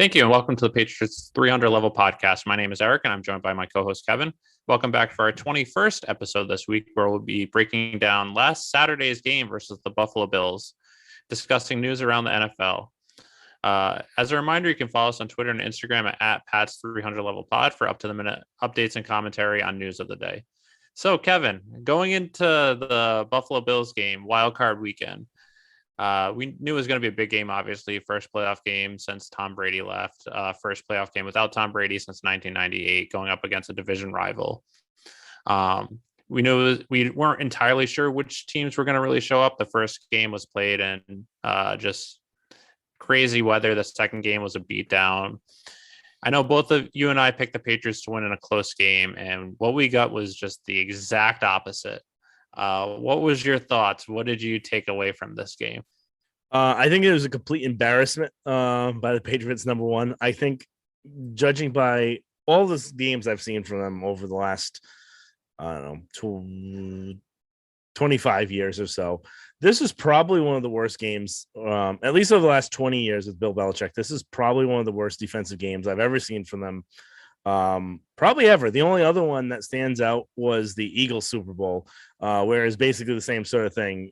Thank you, and welcome to the Patriots 300 Level Podcast. My name is Eric, and I'm joined by my co-host Kevin. Welcome back for our 21st episode this week, where we'll be breaking down last Saturday's game versus the Buffalo Bills, discussing news around the NFL. As a reminder, you can follow us on Twitter and Instagram at Pats 300 Level Pod for up-to-the-minute updates and commentary on news of the day. So, Kevin, going into the Buffalo Bills game, wild card weekend, we knew it was going to be a big game, obviously. First playoff game since Tom Brady left. First playoff game without Tom Brady since 1998, going up against a division rival. We knew we weren't entirely sure which teams were going to really show up. The first game was played in just crazy weather. The second game was a beatdown. I know both of you and I picked the Patriots to win in a close game, and what we got was just the exact opposite. What was your thoughts? What did you take away from this game? I think it was a complete embarrassment by the Patriots, number one. I think, judging by all the games I've seen from them over the last, 25 years or so, this is probably one of the worst games, at least over the last 20 years with Bill Belichick. This is probably one of the worst defensive games I've ever seen from them. Probably ever. The only other one that stands out was the Eagles Super Bowl, where it's basically the same sort of thing.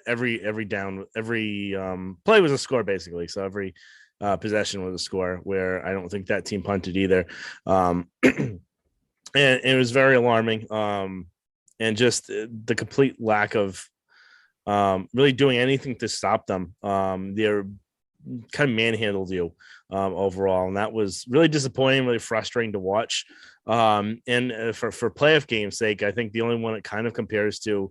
Every down, every play was a score, basically. So every possession was a score, where I don't think that team punted either. And it was very alarming. And just the complete lack of really doing anything to stop them. They're kind of manhandled you overall, and that was really disappointing, really frustrating to watch. And for playoff game's sake, I think the only one it kind of compares to,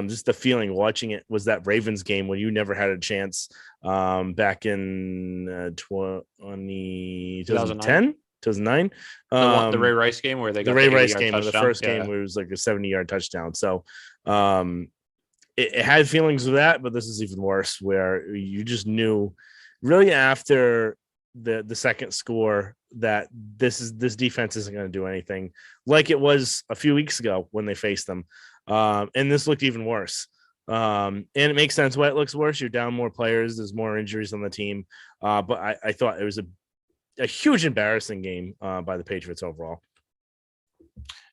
just the feeling watching it, was that Ravens game when you never had a chance back in 2010. 2009, the Ray Rice game where they got the Ray Rice game, touchdown. the first game where it was like a 70-yard touchdown. So it had feelings of that, but this is even worse, where you just knew really after the second score that this defense isn't going to do anything like it was a few weeks ago when they faced them. And this looked even worse. And it makes sense why it looks worse. You're down more players. There's more injuries on the team. But I thought it was a huge embarrassing game by the Patriots overall.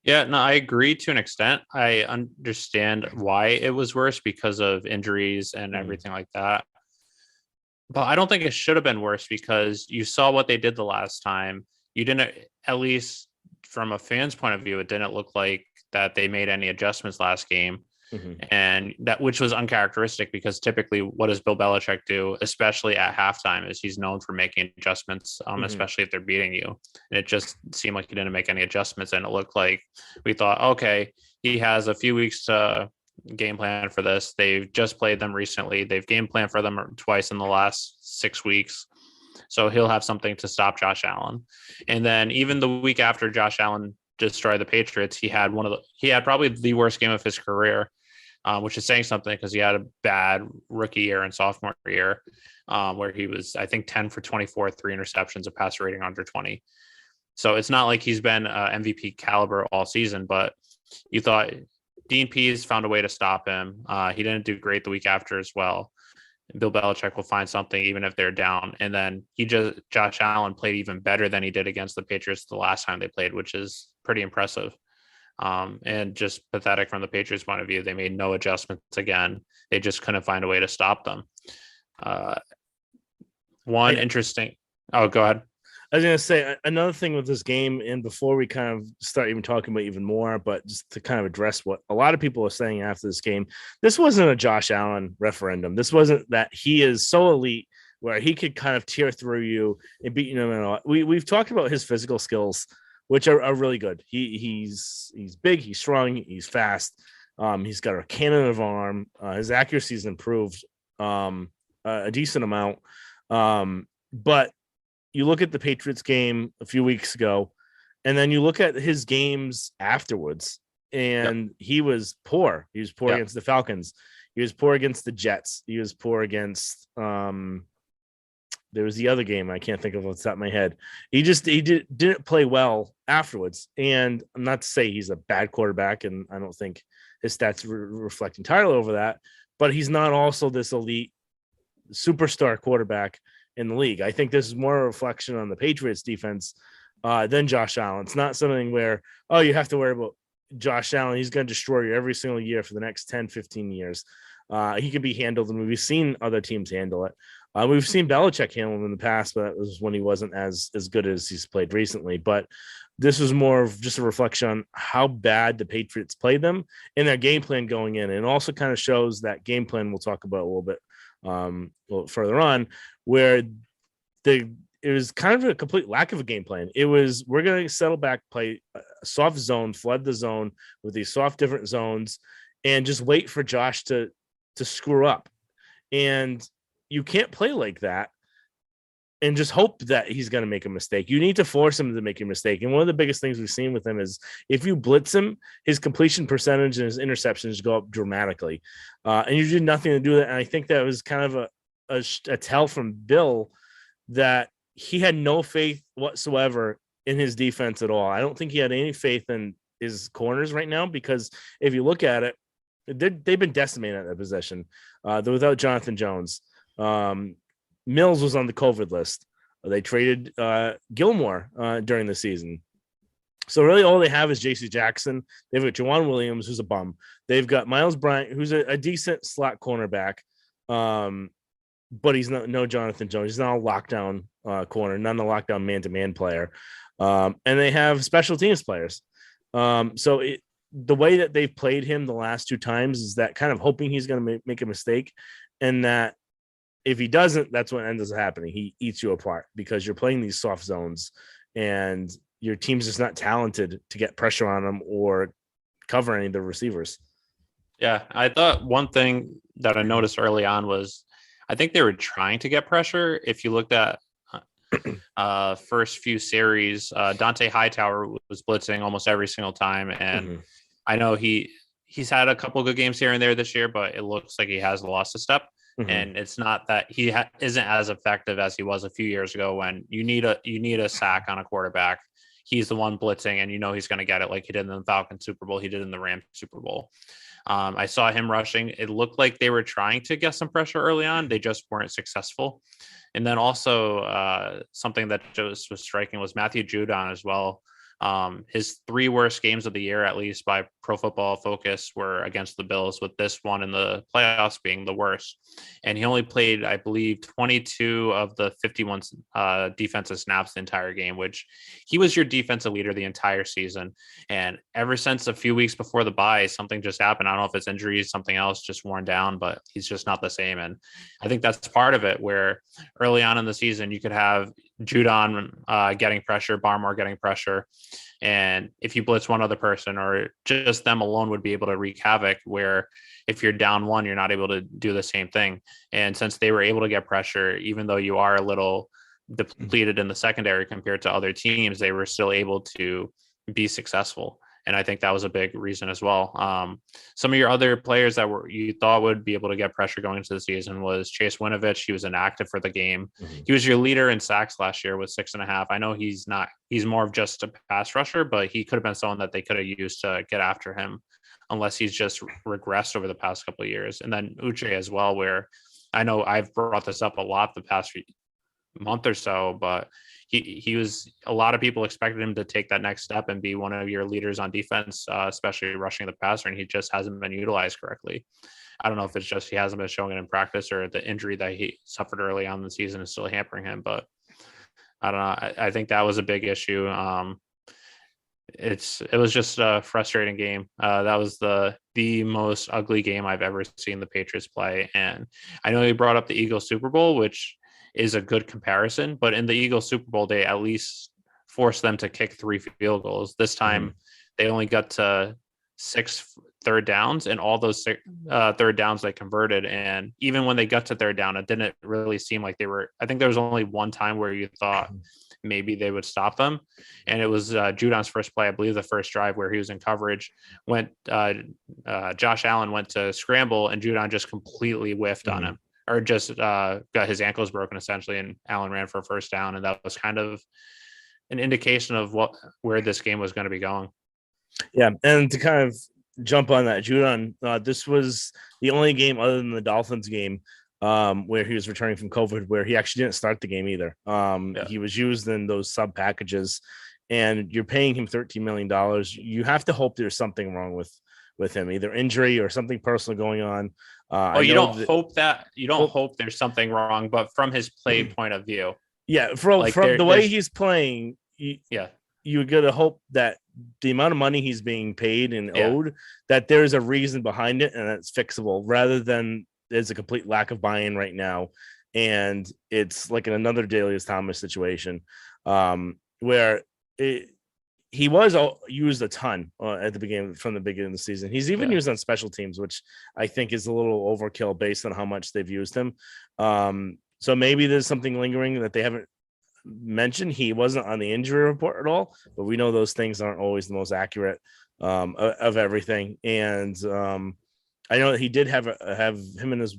Yeah, no, I agree to an extent. I understand why it was worse because of injuries and everything like that. But I don't think it should have been worse, because you saw what they did the last time. You didn't, at least from a fan's point of view, it didn't look like that they made any adjustments last game. And that, which was uncharacteristic, because typically what does Bill Belichick do, especially at halftime, is he's known for making adjustments, especially if they're beating you. And it just seemed like he didn't make any adjustments, and it looked like we thought, okay, he has a few weeks to game plan for this. They've just played them recently. They've game planned for them twice in the last 6 weeks. So he'll have something to stop Josh Allen. And then even the week after Josh Allen destroyed the Patriots, he had probably the worst game of his career. Which is saying something, because he had a bad rookie year and sophomore year, where he was, I think, 10 for 24, 3 interceptions, a passer rating under 20. So it's not like he's been MVP caliber all season, but you thought Dean Pease found a way to stop him. He didn't do great the week after as well. Bill Belichick will find something even if they're down. And then Josh Allen played even better than he did against the Patriots the last time they played, which is pretty impressive. And just pathetic from the Patriots' point of view. They made no adjustments again. They just couldn't find a way to stop them. Interesting. Oh, go ahead. I was going to say another thing with this game, and before we kind of start even talking about even more, but just to kind of address what a lot of people are saying after this game, this wasn't a Josh Allen referendum. This wasn't that he is so elite where he could kind of tear through you and beat you. We've talked about his physical skills, which are really good. He's big, he's strong, he's fast. He's got a cannon of arm. His accuracy's improved a decent amount. But you look at the Patriots game a few weeks ago, and then you look at his games afterwards, and he was poor. He was poor against the Falcons. He was poor against the Jets. He was poor against there was the other game I can't think of what's top of my head. He didn't play well afterwards. And I'm not to say he's a bad quarterback, and I don't think his stats reflect entirely over that, but he's not also this elite superstar quarterback in the league. I think this is more a reflection on the Patriots defense than Josh Allen. It's not something where, oh, you have to worry about Josh Allen. He's going to destroy you every single year for the next 10, 15 years. He can be handled, and we've seen other teams handle it. We've seen Belichick handle him in the past, but that was when he wasn't as good as he's played recently. But this was more of just a reflection on how bad the Patriots played them and their game plan going in. And it also kind of shows that game plan we'll talk about a little bit further on, where it was kind of a complete lack of a game plan. It was, we're going to settle back, play a soft zone, flood the zone with these soft different zones, and just wait for Josh to screw up. And you can't play like that and just hope that he's going to make a mistake. You need to force him to make a mistake. And one of the biggest things we've seen with him is if you blitz him, his completion percentage and his interceptions go up dramatically. And you did nothing to do that. And I think that was kind of a tell from Bill that he had no faith whatsoever in his defense at all. I don't think he had any faith in his corners right now, because if you look at it, they've been decimated at that position. They're without Jonathan Jones. Mills was on the COVID list. They traded Gilmore during the season. So really all they have is J.C. Jackson. They've got Jawan Williams, who's a bum. They've got Miles Bryant, who's a decent slot cornerback. But he's no Jonathan Jones. He's not a lockdown corner, not a lockdown man-to-man player. And they have special teams players. So the way that they've played him the last two times is that kind of hoping he's going to make a mistake, and that if he doesn't, that's what ends up happening. He eats you apart because you're playing these soft zones and your team's just not talented to get pressure on them or cover any of the receivers. Yeah, I thought one thing that I noticed early on was I think they were trying to get pressure. If you looked at first few series, Dante Hightower was blitzing almost every single time. And I know he's had a couple good games here and there this year, but it looks like he has lost a step. And it's not that he isn't as effective as he was a few years ago when you need a sack on a quarterback. He's the one blitzing, and he's going to get it, like he did in the Falcons Super Bowl. He did in the Rams Super Bowl. I saw him rushing. It looked like they were trying to get some pressure early on. They just weren't successful. And then also something that just was striking was Matthew Judon as well. His 3 worst games of the year, at least by Pro Football Focus, were against the Bills, with this one in the playoffs being the worst. And he only played, I believe, 22 of the 51 defensive snaps the entire game, which he was your defensive leader the entire season. And ever since a few weeks before the bye, something just happened. I don't know if it's injuries, something else, just worn down, but he's just not the same. And I think that's part of it, where early on in the season, you could have Judon getting pressure, Barmore getting pressure. And if you blitz one other person, or just them alone, would be able to wreak havoc, where if you're down one, you're not able to do the same thing. And since they were able to get pressure, even though you are a little depleted in the secondary compared to other teams, they were still able to be successful. And I think that was a big reason as well. Some of your other players that you thought would be able to get pressure going into the season was Chase Winovich. He was inactive for the game. He was your leader in sacks last year with 6.5. I know he's more of just a pass rusher, but he could have been someone that they could have used to get after him, unless he's just regressed over the past couple of years. And then Uche as well, where I know I've brought this up a lot the past month or so, but he was, a lot of people expected him to take that next step and be one of your leaders on defense, especially rushing the passer, and he just hasn't been utilized correctly. I don't know if it's just he hasn't been showing it in practice, or the injury that he suffered early on in the season is still hampering him, but I don't know. I think that was a big issue. It was just a frustrating game. That was the most ugly game I've ever seen the Patriots play. And I know you brought up the Eagles Super Bowl, which is a good comparison, but in the Eagles Super Bowl, they at least forced them to kick 3 field goals. This time they only got to 6 third downs, and all those third downs they converted. And even when they got to third down, it didn't really seem like they were, I think there was only one time where you thought maybe they would stop them. And it was Judon's first play, I believe the first drive, where he was in coverage, Josh Allen went to scramble, and Judon just completely whiffed on him, or just got his ankles broken essentially, and Allen ran for a first down. And that was kind of an indication of where this game was going to be going. Yeah. And to kind of jump on that, Judon, this was the only game other than the Dolphins game where he was returning from COVID, where he actually didn't start the game either. He was used in those sub packages, and you're paying him $13 million. You have to hope there's something wrong with him, either injury or something personal going on. You don't hope there's something wrong, but from his play point of view, from the way he's playing, you gotta hope that the amount of money he's being paid and owed, that there's a reason behind it and it's fixable, rather than there's a complete lack of buy-in right now, and it's like in another Darius Thomas situation, where he was used a ton at the beginning of the season. He's even used on special teams, which I think is a little overkill based on how much they've used him. So maybe there's something lingering that they haven't mentioned. He wasn't on the injury report at all, but we know those things aren't always the most accurate of everything. And I know that he did have him and his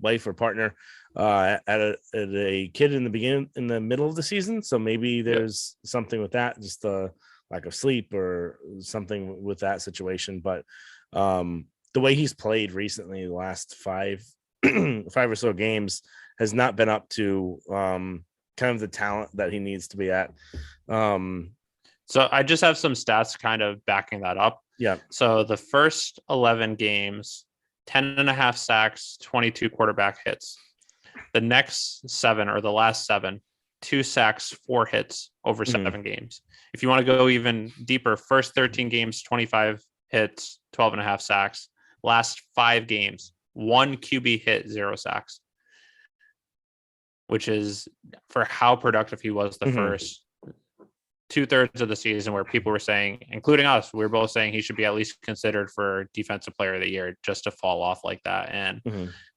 wife or partner at a kid in the middle of the season. So maybe there's something with that, just a lack of sleep or something with that situation. But the way he's played recently, the last five or so games, has not been up to kind of the talent that he needs to be at. So I just have some stats kind of backing that up. Yeah. So the first 11 games, 10.5 sacks, 22 quarterback hits. The next 7, or the last 7, 2 sacks, 4 hits over 7 games. If you want to go even deeper, first 13 games, 25 hits, 12.5 sacks. Last 5 games, 1 QB hit, 0 sacks, which is for how productive he was the first 2/3 of the season, where people were saying, including us, we were both saying he should be at least considered for defensive player of the year, just to fall off like that. And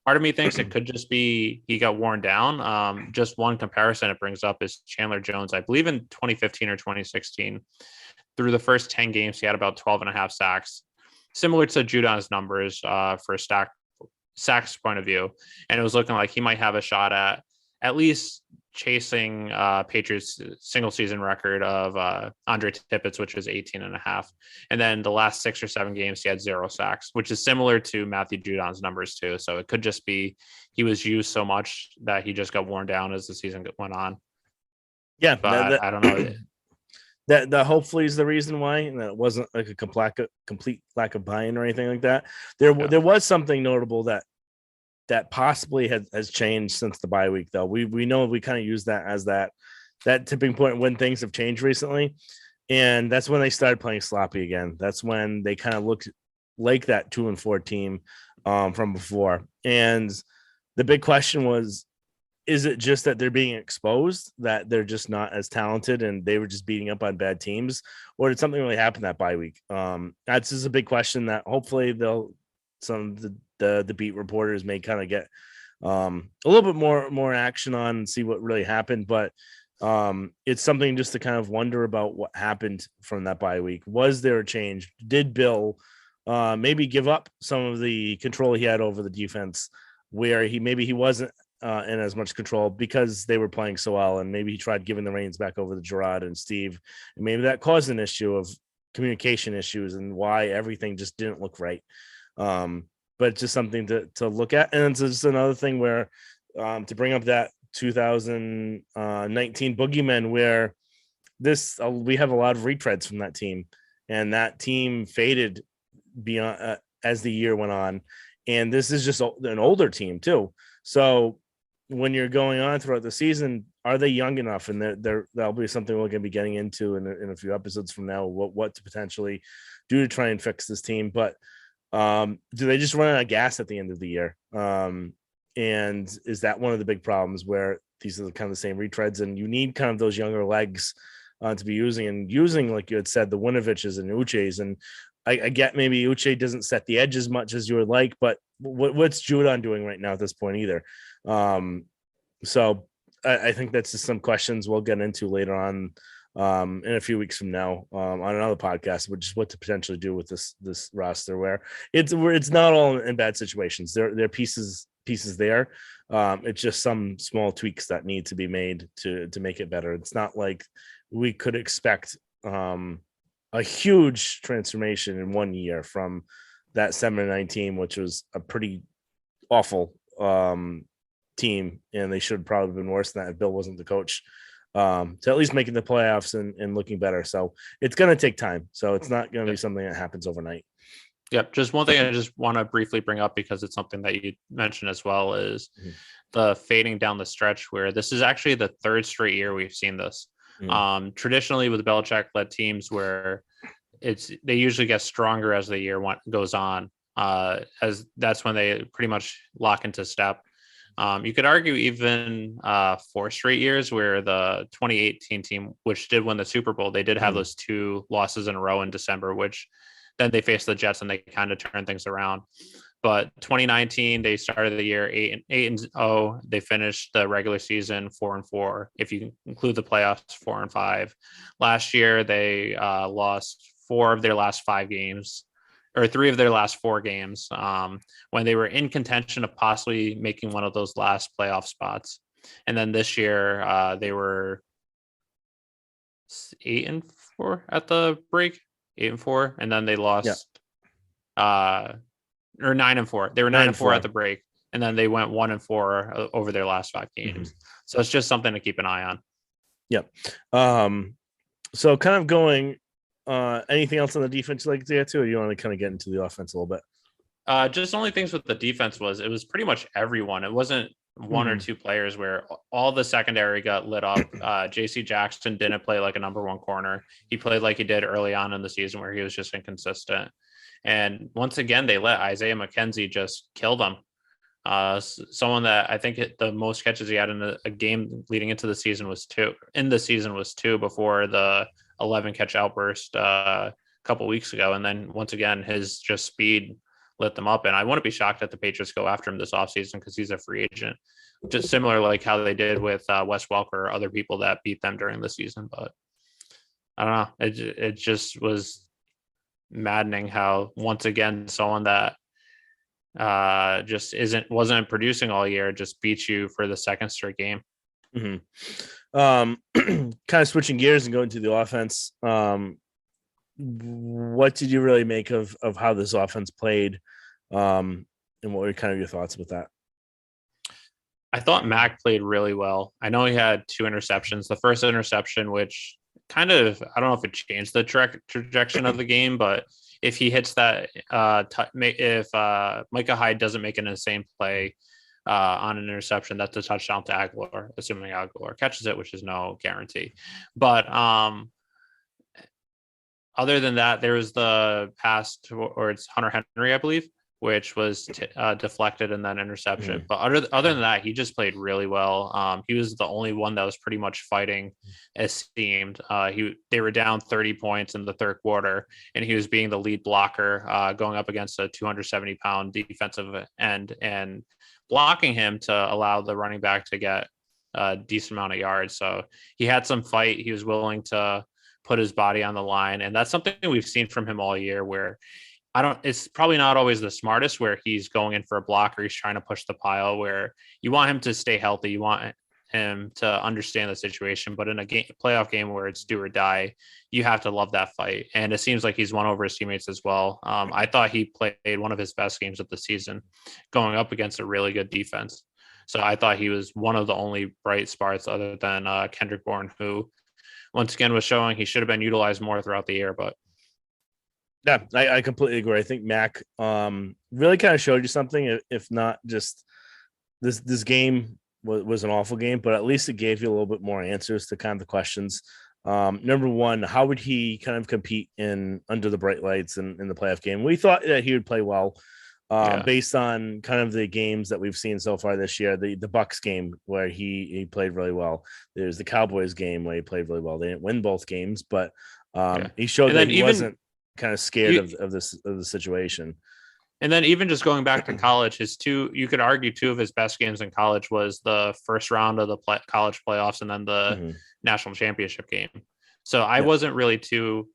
part of me thinks it could just be he got worn down. Just one comparison it brings up is Chandler Jones. I believe in 2015 or 2016, through the first 10 games, he had about 12.5 sacks, similar to Judon's numbers for a sacks point of view. And it was looking like he might have a shot at least chasing Patriots single season record of Andre Tippett's, which was 18.5. And then the last 6 or 7 games, he had 0 sacks, which is similar to Matthew Judon's numbers too. So it could just be he was used so much that he just got worn down as the season went on. Yeah, but I don't know. That hopefully is the reason why, and that it wasn't like a complete lack of buy-in or anything like that. There was something notable that possibly has changed since the bye week, though. We know we kind of use that as that tipping point when things have changed recently, and that's when they started playing sloppy again. That's when they kind of looked like that 2-4 team from before. And the big question was, is it just that they're being exposed, that they're just not as talented and they were just beating up on bad teams, or did something really happen that bye week? That's just a big question that hopefully some of the beat reporters may kind of get a little bit more action on and see what really happened. But it's something just to kind of wonder about what happened from that bye week. Was there a change? Did Bill maybe give up some of the control he had over the defense, where he wasn't in as much control because they were playing so well, and maybe he tried giving the reins back over to Gerard and Steve, and maybe that caused an issue of communication issues and why everything just didn't look right. But just something to look at. And it's just another thing where to bring up that 2019 boogeyman, where we have a lot of retreads from that team, and that team faded beyond as the year went on. And this is just an older team too. So when you're going on throughout the season, are they young enough? And that'll be something we're going to be getting into in a few episodes from now, what to potentially do to try and fix this team. But do they just run out of gas at the end of the year? And is that one of the big problems, where these are kind of the same retreads, and you need kind of those younger legs to be using, like you had said, the Winoviches and Uches. And I get maybe Uche doesn't set the edge as much as you would like, but what's Judon doing right now at this point either? So I think that's just some questions we'll get into later on in a few weeks from now on another podcast, which is what to potentially do with this roster, where it's not all in bad situations. There are pieces there. It's just some small tweaks that need to be made to make it better. It's not like we could expect a huge transformation in 1 year from that 7-9 team, which was a pretty awful team, and they should have probably been worse than that if Bill wasn't the coach. To at least making the playoffs and looking better. So it's going to take time. So it's not going to be something that happens overnight. Yep. Just one thing I just want to briefly bring up, because it's something that you mentioned as well, is the fading down the stretch, where this is actually the third straight year we've seen this. Traditionally with Belichick led teams, where they usually get stronger as the year goes on, as that's when they pretty much lock into step. You could argue even 4 straight years, where the 2018 team, which did win the Super Bowl, they did have those 2 losses in a row in December, which then they faced the Jets and they kind of turned things around. But 2019, they started the year 8-0. They finished the regular season 4-4. If you include the playoffs, 4-5. Last year, they lost 4 of their last 5 games, or 3 of their last 4 games, when they were in contention of possibly making one of those last playoff spots. And then this year, they were 8-4 at the break, 8-4, and then they lost, or 9-4. They were 9-4 at the break, and then they went 1-4 over their last 5 games. So it's just something to keep an eye on. Yep. So kind of going. Anything else on the defense you'd like to get to, or you want to kind of get into the offense a little bit? Just only things with the defense was it was pretty much everyone. It wasn't one or 2 players where all the secondary got lit up. JC Jackson didn't play like a number 1 corner. He played like he did early on in the season, where he was just inconsistent. And once again, they let Isaiah McKenzie just kill them. Someone that I think the most catches he had in a game leading into the season was 2. In the season was 2 before the 11 catch outburst a couple weeks ago. And then once again, his just speed lit them up. And I wouldn't be shocked that the Patriots go after him this offseason, because he's a free agent, just similar like how they did with Wes Welker or other people that beat them during the season. But I don't know. It just was maddening how once again, someone that just wasn't producing all year just beat you for the second straight game. Kind of switching gears and going to the offense. What did you really make of how this offense played? And what were kind of your thoughts with that? I thought Mac played really well. I know he had 2 interceptions. The first interception, which kind of, I don't know if it changed the trajectory of the game, but if he hits that, if Micah Hyde doesn't make an insane play on an interception, that's a touchdown to Aguilar, assuming Aguilar catches it, which is no guarantee. But other than that, there was the pass or it's Hunter Henry, I believe, which was deflected and then interception. But other than that, he just played really well. He was the only one that was pretty much fighting as seemed. They were down 30 points in the third quarter, and he was being the lead blocker, going up against a 270-pound defensive end and blocking him to allow the running back to get a decent amount of yards. So he had some fight. He was willing to put his body on the line. And that's something we've seen from him all year, where it's probably not always the smartest, where he's going in for a block or he's trying to push the pile, where you want him to stay healthy. You want him to understand the situation, but in a playoff game where it's do or die, you have to love that fight. And it seems like he's won over his teammates as well. I thought he played one of his best games of the season, going up against a really good defense. So I thought he was one of the only bright spots other than Kendrick Bourne, who once again was showing he should have been utilized more throughout the year. But yeah, I completely agree. I think Mac really kind of showed you something, if not just this game was an awful game, but at least it gave you a little bit more answers to kind of the questions. Number one, how would he kind of compete in under the bright lights in the playoff game? We thought that he would play well, based on kind of the games that we've seen so far this year. The Bucks game where he played really well. There's the Cowboys game where he played really well. They didn't win both games, but he showed that he wasn't kind of scared of the situation. And then even just going back to college, you could argue 2 of his best games in college was the first round of the college playoffs and then the national championship game. So I wasn't really too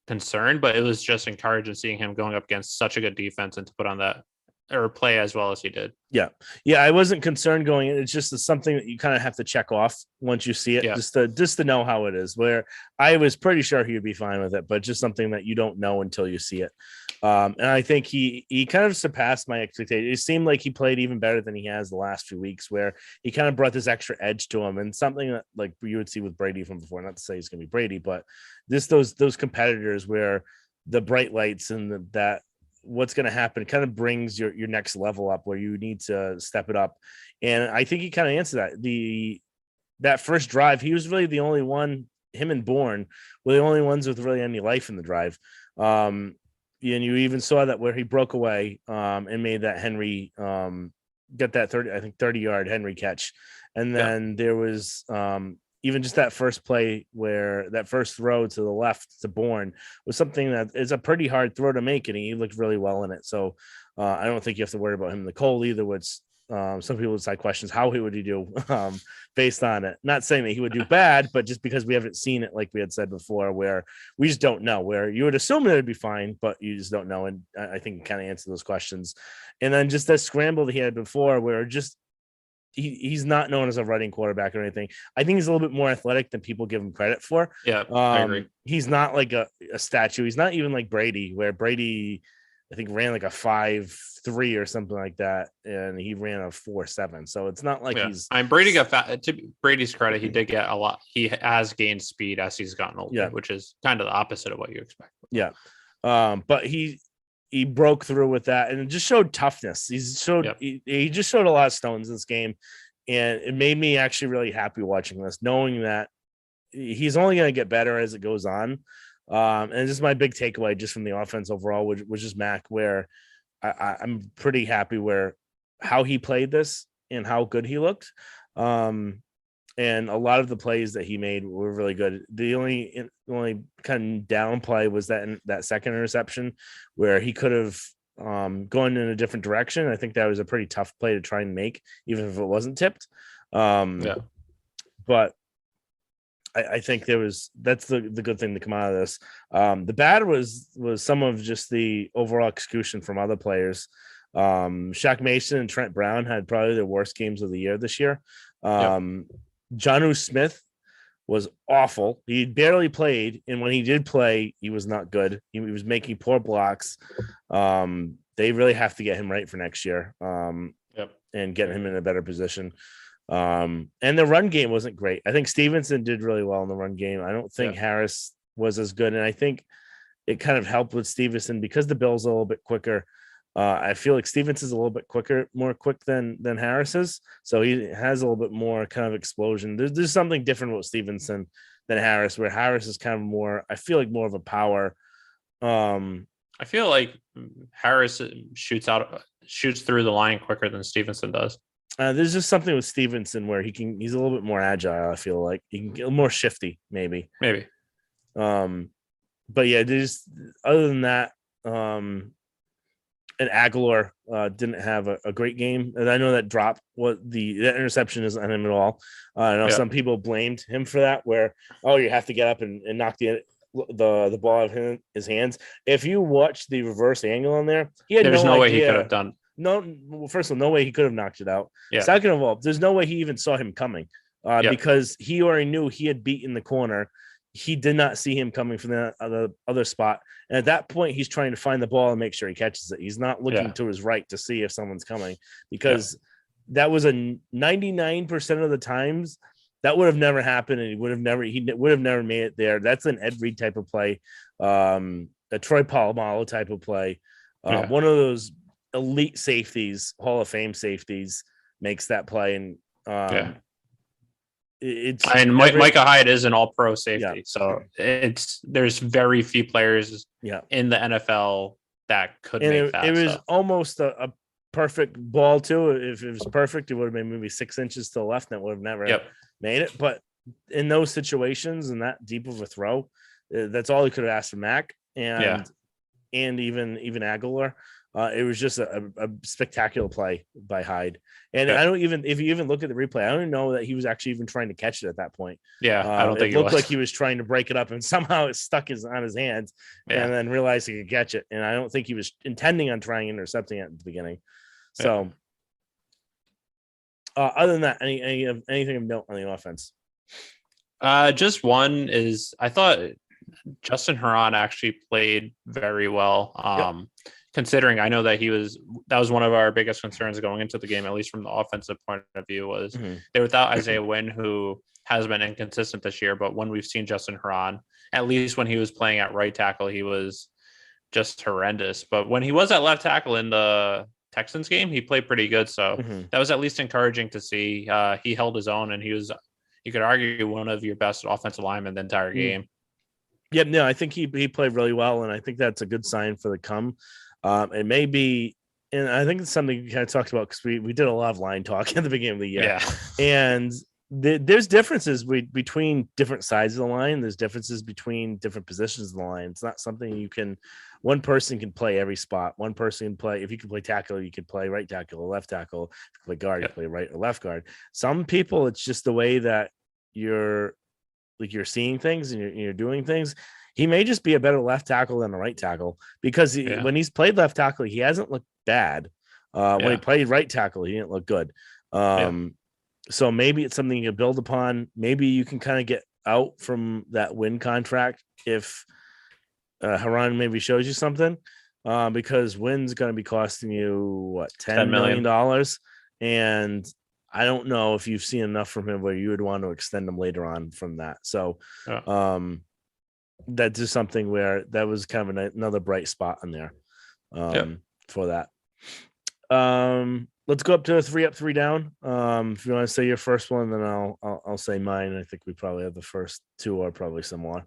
concerned, but it was just encouraging seeing him going up against such a good defense and to put on that or play as well as he did. Yeah. I wasn't concerned going in. It's just something that you kind of have to check off once you see it, Yeah. just to know how it is. Where I was pretty sure he would be fine with it, but just something that you don't know until you see it. And I think he kind of surpassed my expectations. It seemed like he played even better than he has the last few weeks, where he kind of brought this extra edge to him, and something that like you would see with Brady from before. Not to say he's going to be Brady, but those competitors where the bright lights and that what's going to happen kind of brings your next level up, where you need to step it up. And I think he kind of answered that. That first drive, he was really the only one. Him and Bourne were the only ones with really any life in the drive. And you even saw that where he broke away and made that Henry get that 30-yard Henry catch. And then there was even just that first play where that first throw to the left to Bourne was something that is a pretty hard throw to make, and he looked really well in it. So I don't think you have to worry about him in the Cole either, which some people would say questions, how would he do based on it? Not saying that he would do bad, but just because we haven't seen it, like we had said before, where we just don't know, where you would assume that it'd be fine, but you just don't know. And I think kind of answer those questions. And then just that scramble that he had before, where just he's not known as a running quarterback or anything. I think he's a little bit more athletic than people give him credit for. Yeah, I agree. He's not like a statue. He's not even like Brady, where Brady, I think, ran like a 5.3 or something like that, and he ran a 4.7. So it's not like he's. Brady got fat. To Brady's credit, he did get a lot. He has gained speed as he's gotten older, which is kind of the opposite of what you expect. Yeah, but he broke through with that, and it just showed toughness. He just showed a lot of stones in this game, and it made me actually really happy watching this, knowing that he's only going to get better as it goes on. And this is my big takeaway just from the offense overall, which is Mac, where I'm pretty happy where how he played this and how good he looked. And a lot of the plays that he made were really good. The only kind of down play was that second interception where he could have gone in a different direction. I think that was a pretty tough play to try and make, even if it wasn't tipped. But I think that's the good thing to come out of this. The bad was some of just the overall execution from other players. Shaq Mason and Trent Brown had probably their worst games of the year this year. Jonnu Smith was awful. He barely played, and when he did play, he was not good. He was making poor blocks. They really have to get him right for next year and get him in a better position. And the run game wasn't great. I think Stevenson did really well in the run game. I don't think Harris was as good, and I think it kind of helped with Stevenson because the Bills are a little bit quicker. I feel like Stevenson's a little bit more quick than Harris is. So he has a little bit more kind of explosion. There's something different with Stevenson than Harris, where Harris is kind of more, I feel like more of a power. I feel like Harris shoots through the line quicker than Stevenson does. There's just something with Stevenson where he's a little bit more agile. I feel like he can get more shifty, maybe. But yeah, there's other than that, and Aguilar didn't have a great game. And I know that drop, that interception isn't on him at all. I know some people blamed him for that, where, you have to get up and knock the ball out of his hands. If you watch the reverse angle on there, there's no way he could have done. No, well, first of all, no way he could have knocked it out. Second of all, there's no way he even saw him coming because he already knew he had beaten the corner. He did not see him coming from the other spot. And at that point, he's trying to find the ball and make sure he catches it. He's not looking to his right to see if someone's coming, because that was 99% of the times that would have never happened. And he would have never made it there. That's an Ed Reed type of play, a Troy Polamalu type of play. One of those elite safeties, Hall of Fame safeties, makes that play. And Micah Hyde is an all-pro safety, so there's very few players in the NFL that could make that. It was almost a perfect ball too. If it was perfect, it would have been maybe 6 inches to the left, and it would have never made it. But in those situations and that deep of a throw, that's all he could have asked from Mac and even Aguilar. It was just a spectacular play by Hyde. And if you even look at the replay, I don't even know that he was actually even trying to catch it at that point. I don't think it looked like he was trying to break it up, and somehow it stuck on his hands and then realized he could catch it. And I don't think he was intending on trying intercepting it at the beginning. So, other than that, anything of note on the offense? Just one is I thought Justin Herron actually played very well. Considering I know that that was one of our biggest concerns going into the game, at least from the offensive point of view, was they're without Isaiah Wynn, who has been inconsistent this year. But when we've seen Justin Herron, at least when he was playing at right tackle, he was just horrendous. But when he was at left tackle in the Texans game, he played pretty good. So that was at least encouraging to see. He held his own, and you could argue, one of your best offensive linemen the entire game. Yeah, no, I think he played really well, and I think that's a good sign for the come. It may be, and I think it's something we kind of talked about because we did a lot of line talk at the beginning of the year. Yeah. And there's differences between different sides of the line. There's differences between different positions of the line. It's not something one person can play every spot. One person can play, if you can play tackle, you can play right tackle or left tackle. If you can play guard, you can play right or left guard. Some people, it's just the way that you're seeing things and you're doing things. He may just be a better left tackle than a right tackle because when he's played left tackle, he hasn't looked bad. When he played right tackle, he didn't look good. So maybe it's something you build upon. Maybe you can kind of get out from that win contract if Herron maybe shows you something, because Wynn's going to be costing you $10 million. And I don't know if you've seen enough from him where you would want to extend him later on from that. So that's just something where that was kind of another bright spot in there for that. Let's go up to 3 up, 3 down. If you want to say your first one, then I'll say mine. I think we probably have the first 2 are probably similar.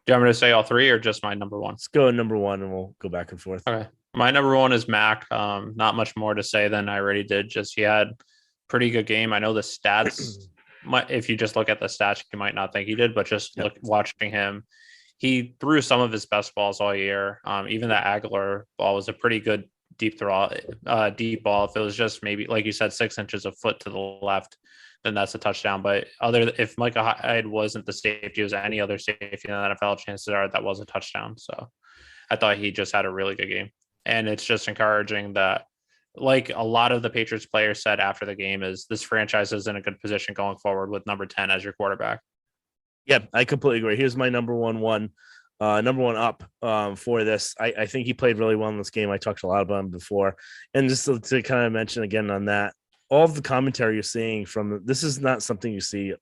Do you want me to say all 3 or just my number 1? Let's go number 1 and we'll go back and forth. Okay. My number 1 is Mac. Not much more to say than I already did. Just he had pretty good game. I know the stats, if you just look at the stats, you might not think he did, but just watching him, he threw some of his best balls all year. Even that Aguilar ball was a pretty good deep ball. If it was just maybe, like you said, 6 inches of foot to the left, then that's a touchdown. But if Micah Hyde wasn't the safety, it was any other safety in the NFL, chances are that was a touchdown. So I thought he just had a really good game. And it's just encouraging that, like a lot of the Patriots players said after the game, is this franchise is in a good position going forward with number 10 as your quarterback. Yeah, I completely agree. Here's my number one up for this. I think he played really well in this game. I talked a lot about him before. And just to kind of mention again on that, all of the commentary you're seeing from this is not something you see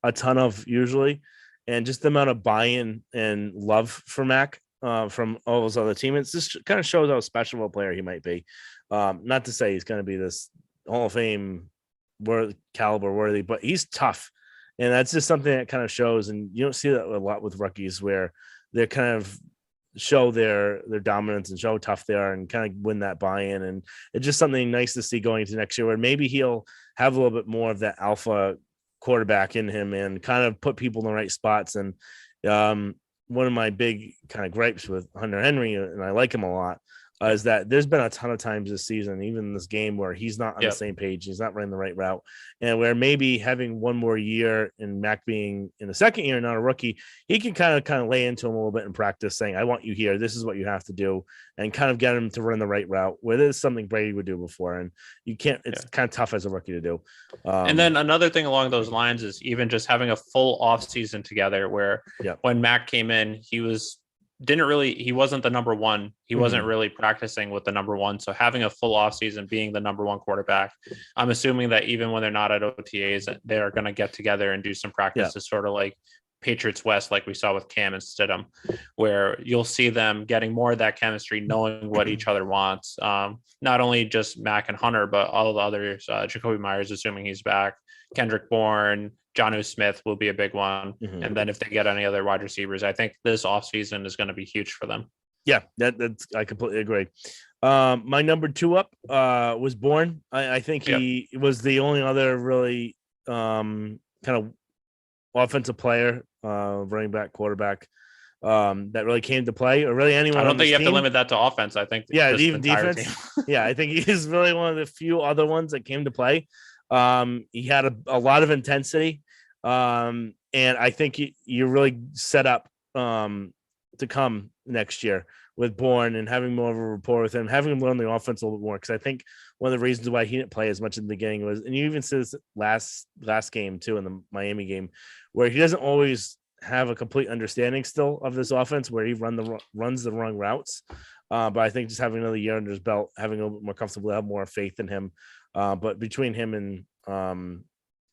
a ton of usually. And just the amount of buy-in and love for Mac from all those other teammates, this kind of shows how special of a player he might be. Not to say he's going to be this Hall of Fame caliber worthy, but he's tough. And that's just something that kind of shows. And you don't see that a lot with rookies where they kind of show their dominance and show how tough they are and kind of win that buy-in. And it's just something nice to see going into next year where maybe he'll have a little bit more of that alpha quarterback in him and kind of put people in the right spots. And one of my big kind of gripes with Hunter Henry, and I like him a lot, is that there's been a ton of times this season, even in this game, where he's not on the same page. He's not running the right route. And where maybe having one more year and Mac being in the second year, not a rookie, he can kind of lay into him a little bit in practice saying, I want you here. This is what you have to do. And kind of get him to run the right route, where this is something Brady would do before. And you can't, it's kind of tough as a rookie to do. And then another thing along those lines is even just having a full off season together where when Mac came in, he wasn't the number 1. He wasn't really practicing with the number 1. So having a full offseason being the number 1 quarterback, I'm assuming that even when they're not at OTAs, they're going to get together and do some practices, sort of like Patriots West, like we saw with Cam and Stidham, where you'll see them getting more of that chemistry, knowing what each other wants. Not only just Mac and Hunter, but all the others, Jacoby Myers, assuming he's back, Kendrick Bourne, Jonnu Smith will be a big one. And then if they get any other wide receivers, I think this offseason is going to be huge for them. Yeah, that's I completely agree. My number 2 up was Bourne. I think he was the only other really kind of offensive player, running back, quarterback, that really came to play, or really anyone. I don't think you have to limit that to offense. I think even defense. I think he's really one of the few other ones that came to play. He had a lot of intensity. And I think you really set up to come next year with Bourne and having more of a rapport with him, having him learn the offense a little bit more. Because I think one of the reasons why he didn't play as much in the beginning was, and you even said this last game too, in the Miami game, where he doesn't always have a complete understanding still of this offense, where he runs the wrong routes. But I think just having another year under his belt, having a little bit more comfortable, have more faith in him. But between him and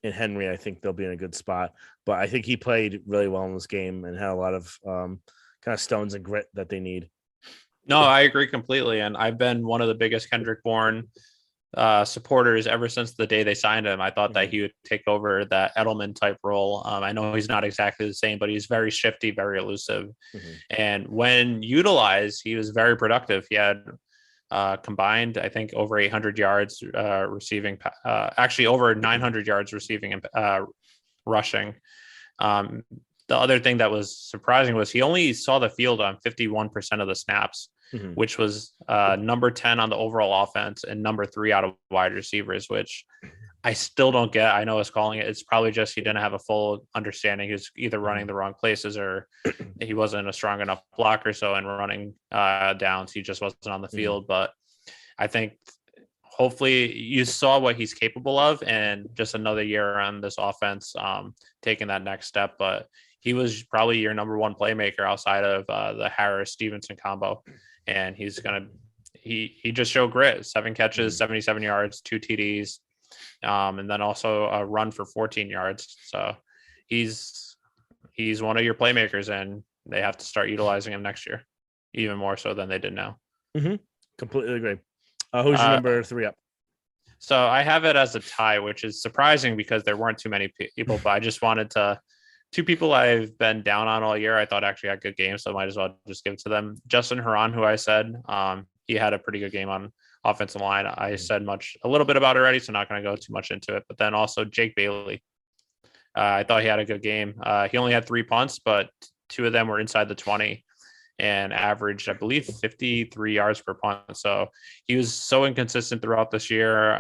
Henry, I think they'll be in a good spot. But I think he played really well in this game and had a lot of kind of stones and grit that they need. No, I agree completely. And I've been one of the biggest Kendrick Bourne supporters ever since the day they signed him. I thought that he would take over that Edelman type role. I know he's not exactly the same, but he's very shifty, very elusive. And when utilized, he was very productive. He had combined, I think, over 800 yards receiving, actually over 900 yards receiving and rushing. The other thing that was surprising was he only saw the field on 51% of the snaps, which was number 10 on the overall offense and number 3 out of wide receivers, which I still don't get. I know it's calling it. It's probably just he didn't have a full understanding. He was either running the wrong places or he wasn't a strong enough blocker. So in running downs, he just wasn't on the field. But I think hopefully you saw what he's capable of, and just another year on this offense, taking that next step. But he was probably your number one playmaker outside of the Harris-Stevenson combo. And he just showed grit, 7 catches, 77 yards, 2 TDs, and then also a run for 14 yards. So he's one of your playmakers, and they have to start utilizing him next year, even more so than they did now. Completely agree. Who's your number 3 up? So I have it as a tie, which is surprising because there weren't too many people, but I just wanted to. 2 people I've been down on all year, I thought actually had good games, so I might as well just give it to them. Justin Herron, who I said he had a pretty good game on offensive line. I said a little bit about it already, so not going to go too much into it. But then also Jake Bailey. I thought he had a good game. He only had 3 punts, but 2 of them were inside the 20 and averaged, I believe, 53 yards per punt. So he was so inconsistent throughout this year.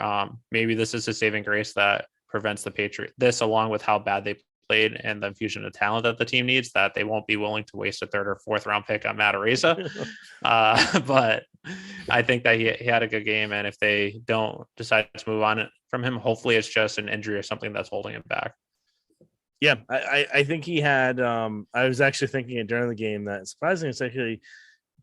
Maybe this is a saving grace that prevents the Patriots. This, along with how bad they played and the infusion of talent that the team needs, that they won't be willing to waste a 3rd or 4th round pick on Matt Araiza. But I think that he had a good game, and if they don't decide to move on from him, hopefully it's just an injury or something that's holding him back. Yeah, I think he had. I was actually thinking it during the game that surprisingly, it's actually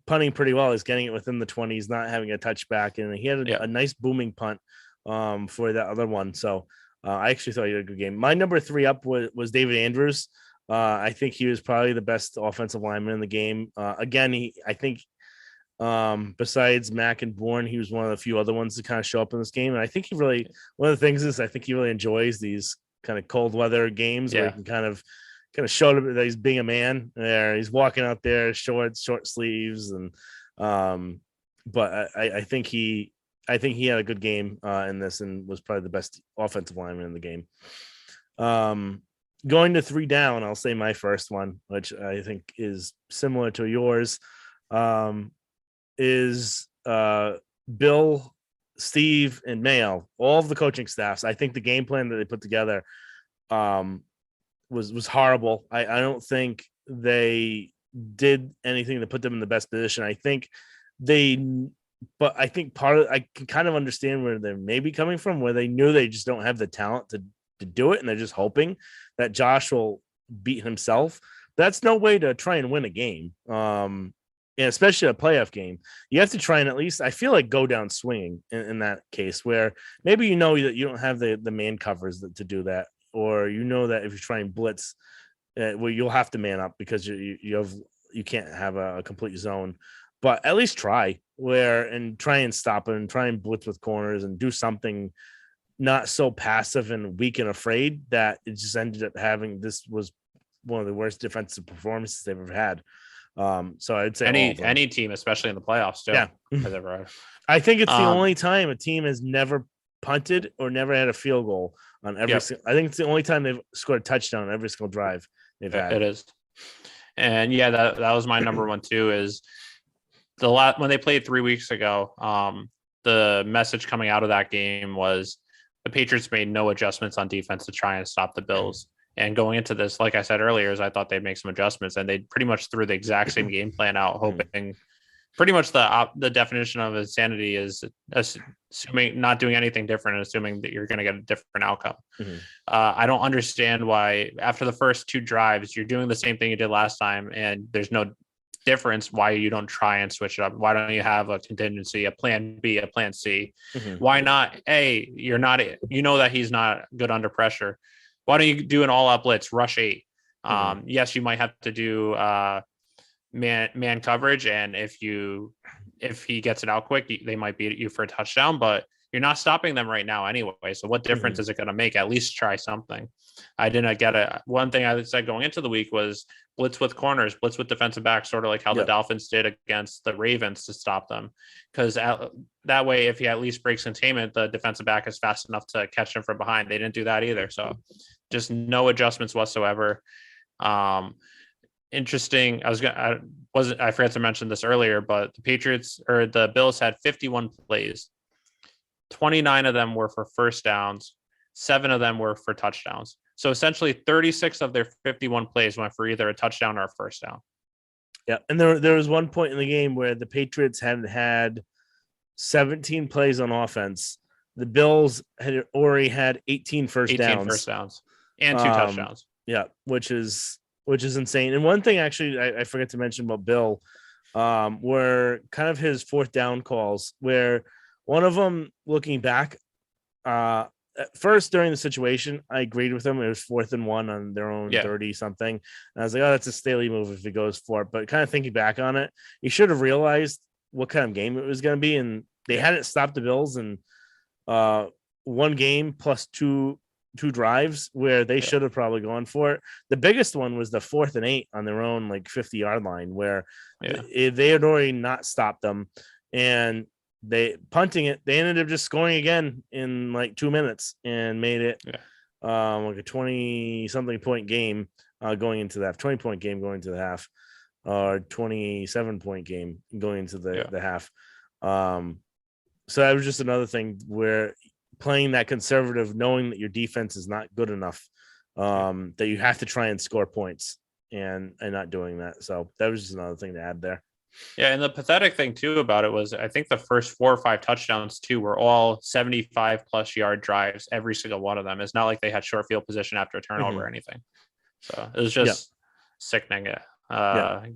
punting pretty well. He's getting it within the 20s, not having a touchback, and he had a nice booming punt for that other one. So I actually thought he had a good game. My number 3 up was David Andrews. I think he was probably the best offensive lineman in the game. Again, I think besides Mack and Bourne, he was one of the few other ones to kind of show up in this game. And I think he really, one of the things is I think he really enjoys these kind of cold weather games where he can kind of show that he's being a man there. He's walking out there, short sleeves. And, but I think he had a good game in this and was probably the best offensive lineman in the game. Going to 3 down, I'll say my first one, which I think is similar to yours, is Bill, Steve, and Mayo, all of the coaching staffs. I think the game plan that they put together was horrible. I don't think they did anything to put them in the best position. I think part of, I can kind of understand where they're maybe coming from, where they knew they just don't have the talent to do it, and they're just hoping that Josh will beat himself. That's no way to try and win a game. And especially a playoff game, you have to try and at least, I feel like, go down swinging in that case, where maybe that you don't have the man covers to do that, or that if you try and blitz, well, you'll have to man up because you can't have a complete zone, but at least try and try and stop it and try and blitz with corners and do something not so passive and weak and afraid that it just ended up having, this was one of the worst defensive performances they've ever had. So I'd say any team, especially in the playoffs, too, has ever had. I think it's the only time a team has never punted or never had a field goal on every. I think it's the only time they've scored a touchdown on every single drive they've had. It is, and that was my number 1 too. Is when they played 3 weeks ago, the message coming out of that game was the Patriots made no adjustments on defense to try and stop the Bills. And going into this, like I said earlier, is I thought they'd make some adjustments, and they pretty much threw the exact same game plan out, hoping pretty much the definition of insanity is assuming not doing anything different and assuming that you're going to get a different outcome. I don't understand why after the first 2 drives, you're doing the same thing you did last time, and there's no difference why you don't try and switch it up. Why don't you have a contingency, a plan B, a plan C? Why not? You're not, that he's not good under pressure. Why don't you do an all-out blitz, rush 8? Yes, you might have to do man coverage, and if he gets it out quick, they might beat you for a touchdown, but you're not stopping them right now anyway. So what difference is it going to make? At least try something. I didn't get it. One thing I said going into the week was blitz with corners, blitz with defensive backs, sort of like how the Dolphins did against the Ravens to stop them. Because that way, if he at least breaks containment, the defensive back is fast enough to catch him from behind. They didn't do that either. So just no adjustments whatsoever. Interesting. I forgot to mention this earlier, but the Patriots or the Bills had 51 plays. 29 of them were for first downs. 7 of them were for touchdowns. So essentially 36 of their 51 plays went for either a touchdown or a first down. Yeah. And there was one point in the game where the Patriots had 17 plays on offense. The Bills had already had 18 first downs and 2 touchdowns. Yeah. Which is insane. And one thing actually I forgot to mention about Bill were kind of his 4th down calls, where one of them, looking back, at first during the situation, I agreed with him. It was 4th and 1 on their own 30 something. And I was like, oh, that's a Staley move if he goes for it. But kind of thinking back on it, he should have realized what kind of game it was going to be. And they hadn't stopped the Bills in one game plus two drives where they should have probably gone for it. The biggest one was the 4th and 8 on their own 50-yard line, where they had already not stopped them, and they punting it. They ended up just scoring again in 2 minutes and made it a 20-something point game going into that 20-point game going to the half, or 27-point game going into the half. So that was just another thing where playing that conservative, knowing that your defense is not good enough, that you have to try and score points, and not doing that. So that was just another thing to add there. Yeah, and the pathetic thing too about it was I think the first 4 or 5 touchdowns too were all 75+ yard drives, every single one of them. It's not like they had short field position after a turnover or anything. So it was just sickening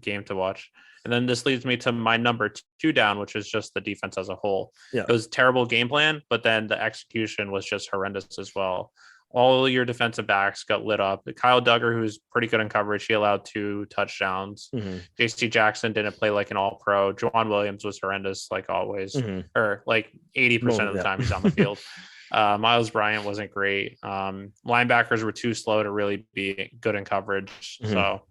game to watch. And then this leads me to my number 2 down, which is just the defense as a whole. It was a terrible game plan, but then the execution was just horrendous as well. All your defensive backs got lit up. Kyle Duggar, who's pretty good in coverage, he allowed 2 touchdowns. JC Jackson didn't play like an all-pro. Juwan Williams was horrendous, like always, or 80% of the time he's on the field. Miles Bryant wasn't great. Linebackers were too slow to really be good in coverage. So,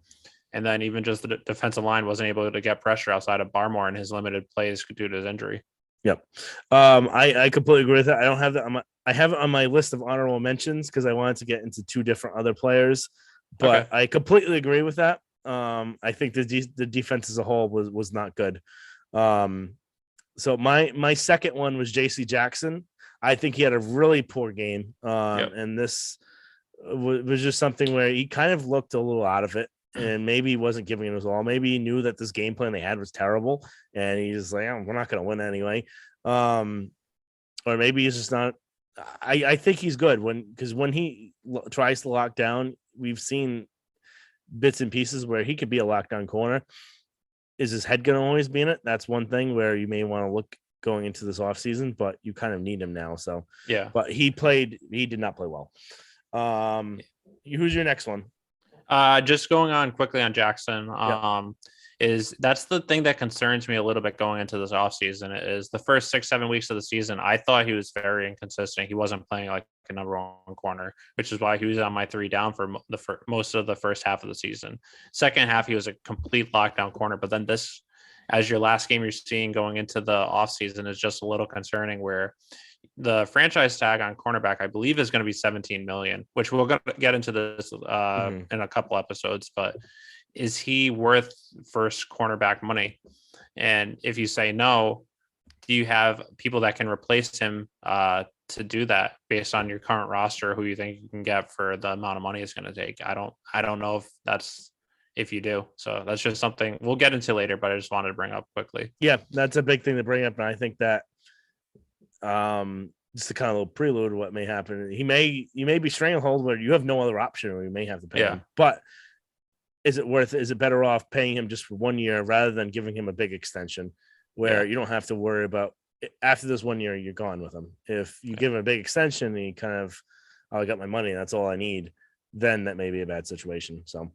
and then even just the defensive line wasn't able to get pressure outside of Barmore in his limited plays due to his injury. Yep. I completely agree with that. I don't have that. I have it on my list of honorable mentions because I wanted to get into 2 different other players, but I completely agree with that. I think the defense as a whole was not good. So my second one was JC Jackson. I think he had a really poor game. And this was just something where he kind of looked a little out of it, and maybe he wasn't giving it his all. Maybe he knew that this game plan they had was terrible, and he's like, oh, we're not going to win anyway. Or maybe he's just not. I think he's good because when he tries to lock down, we've seen bits and pieces where he could be a lockdown corner. Is his head going to always be in it? That's one thing where you may want to look going into this offseason, but you kind of need him now. So, but he did not play well. Who's your next one? Just going on quickly on Jackson, that's the thing that concerns me a little bit going into this offseason is the first 6-7 weeks of the season. I thought he was very inconsistent. He wasn't playing like a number 1 corner, which is why he was on my 3 down for most of the first half of the season. Second half, he was a complete lockdown corner, but then this, as your last game you're seeing going into the offseason, is just a little concerning where the franchise tag on cornerback, I believe, is going to be $17 million, which we'll get into this in a couple episodes, but is he worth first cornerback money? And if you say no, do you have people that can replace him to to do that based on your current roster, who you think you can get for the amount of money it's going to take. I don't know if you do. So that's just something we'll get into later, but I just wanted to bring up quickly. Yeah, that's a big thing to bring up. And I think that just a kind of little prelude to what may happen. You may be stranglehold where you have no other option, or you may have to pay him. But is it better off paying him just for 1 year rather than giving him a big extension where you don't have to worry about after this 1 year, you're gone with him. If you give him a big extension and he kind of, I got my money, that's all I need, then that may be a bad situation. So,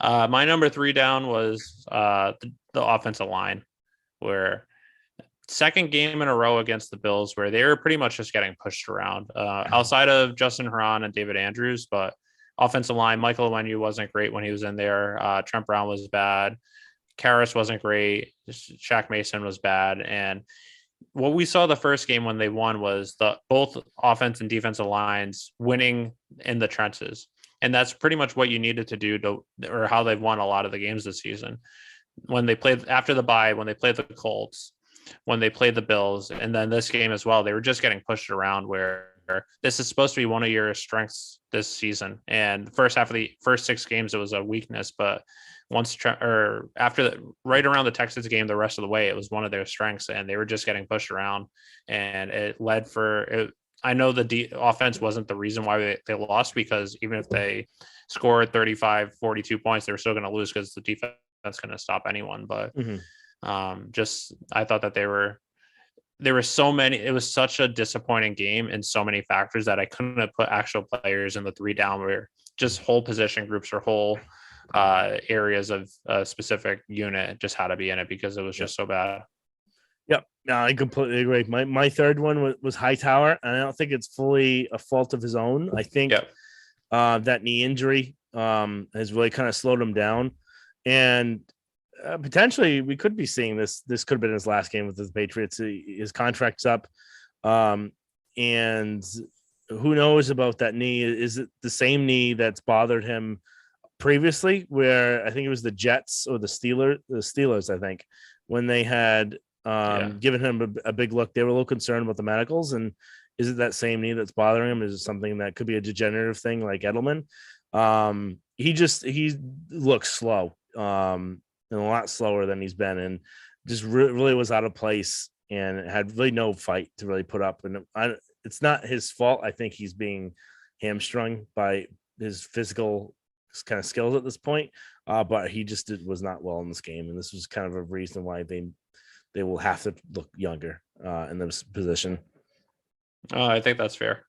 my number 3 down was the offensive line, where second game in a row against the Bills where they were pretty much just getting pushed around outside of Justin Herron and David Andrews. But offensive line, Michael Onwenu wasn't great when he was in there. Trent Brown was bad. Karras wasn't great. Shaq Mason was bad. And what we saw the first game when they won was both offense and defensive lines winning in the trenches. And that's pretty much what you needed to do or how they've won a lot of the games this season. When they played after the bye, when they played the Colts, when they played the Bills, and then this game as well, they were just getting pushed around where this is supposed to be one of your strengths this season. And the first half of the first 6 games, it was a weakness, but right around the Texas game, the rest of the way, it was one of their strengths, and they were just getting pushed around, and it led for it. I know the offense wasn't the reason why they lost, because even if they scored 35, 42 points, they were still going to lose because the defense going to stop anyone. But I thought that there were so many, it was such a disappointing game in so many factors that I couldn't have put actual players in the 3 down, where just whole position groups or whole areas of a specific unit just had to be in it because it was just so bad. Yep. No, I completely agree. My third one was Hightower, and I don't think it's fully a fault of his own. I think that knee injury has really kind of slowed him down, and potentially we could be seeing this. This could have been his last game with the Patriots. His contract's up, and who knows about that knee? Is it the same knee that's bothered him previously, where I think it was the Jets or the Steelers, I think, when they had given him a big look, they were a little concerned about the medicals. And is it that same knee that's bothering him? Is it something that could be a degenerative thing like Edelman? He looks slow, and a lot slower than he's been, and just really was out of place and had really no fight to really put up. And it's not his fault. I think he's being hamstrung by his physical kind of skills at this point, but he just was not well in this game, and this was kind of a reason why they will have to look younger in this position. I think that's fair.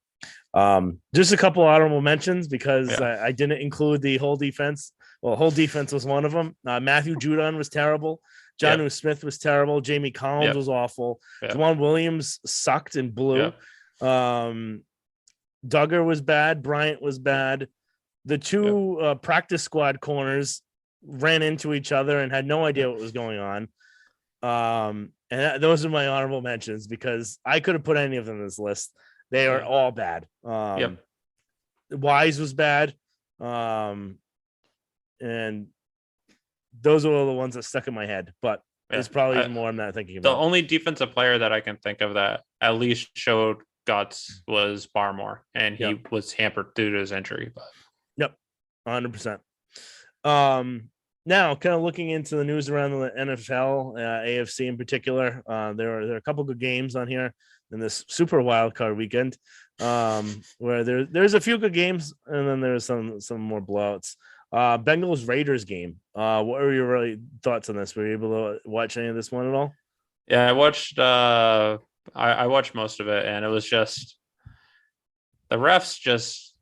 Just a couple honorable mentions because I didn't include the whole defense. Well, whole defense was one of them. Matthew Judon was terrible. Jonnu Smith was terrible. Jamie Collins was awful. Juwan Williams sucked and blew. Duggar was bad. Bryant was bad. The 2 practice squad corners ran into each other and had no idea what was going on. And those are my honorable mentions because I could have put any of them in this list. They are all bad. Wise was bad. And those are all the ones that stuck in my head, but there's probably even more I'm not thinking about. The only defensive player that I can think of that at least showed guts was Barmore, and he was hampered due to his injury. But 100%. Now, kind of looking into the news around the NFL, AFC in particular, there are a couple good games on here in this super wild card weekend, where there's a few good games, and then there's some more blowouts. Bengals Raiders game. What were your thoughts on this? Were you able to watch any of this one at all? Yeah, I watched. I watched most of it, and it was just the refs. Just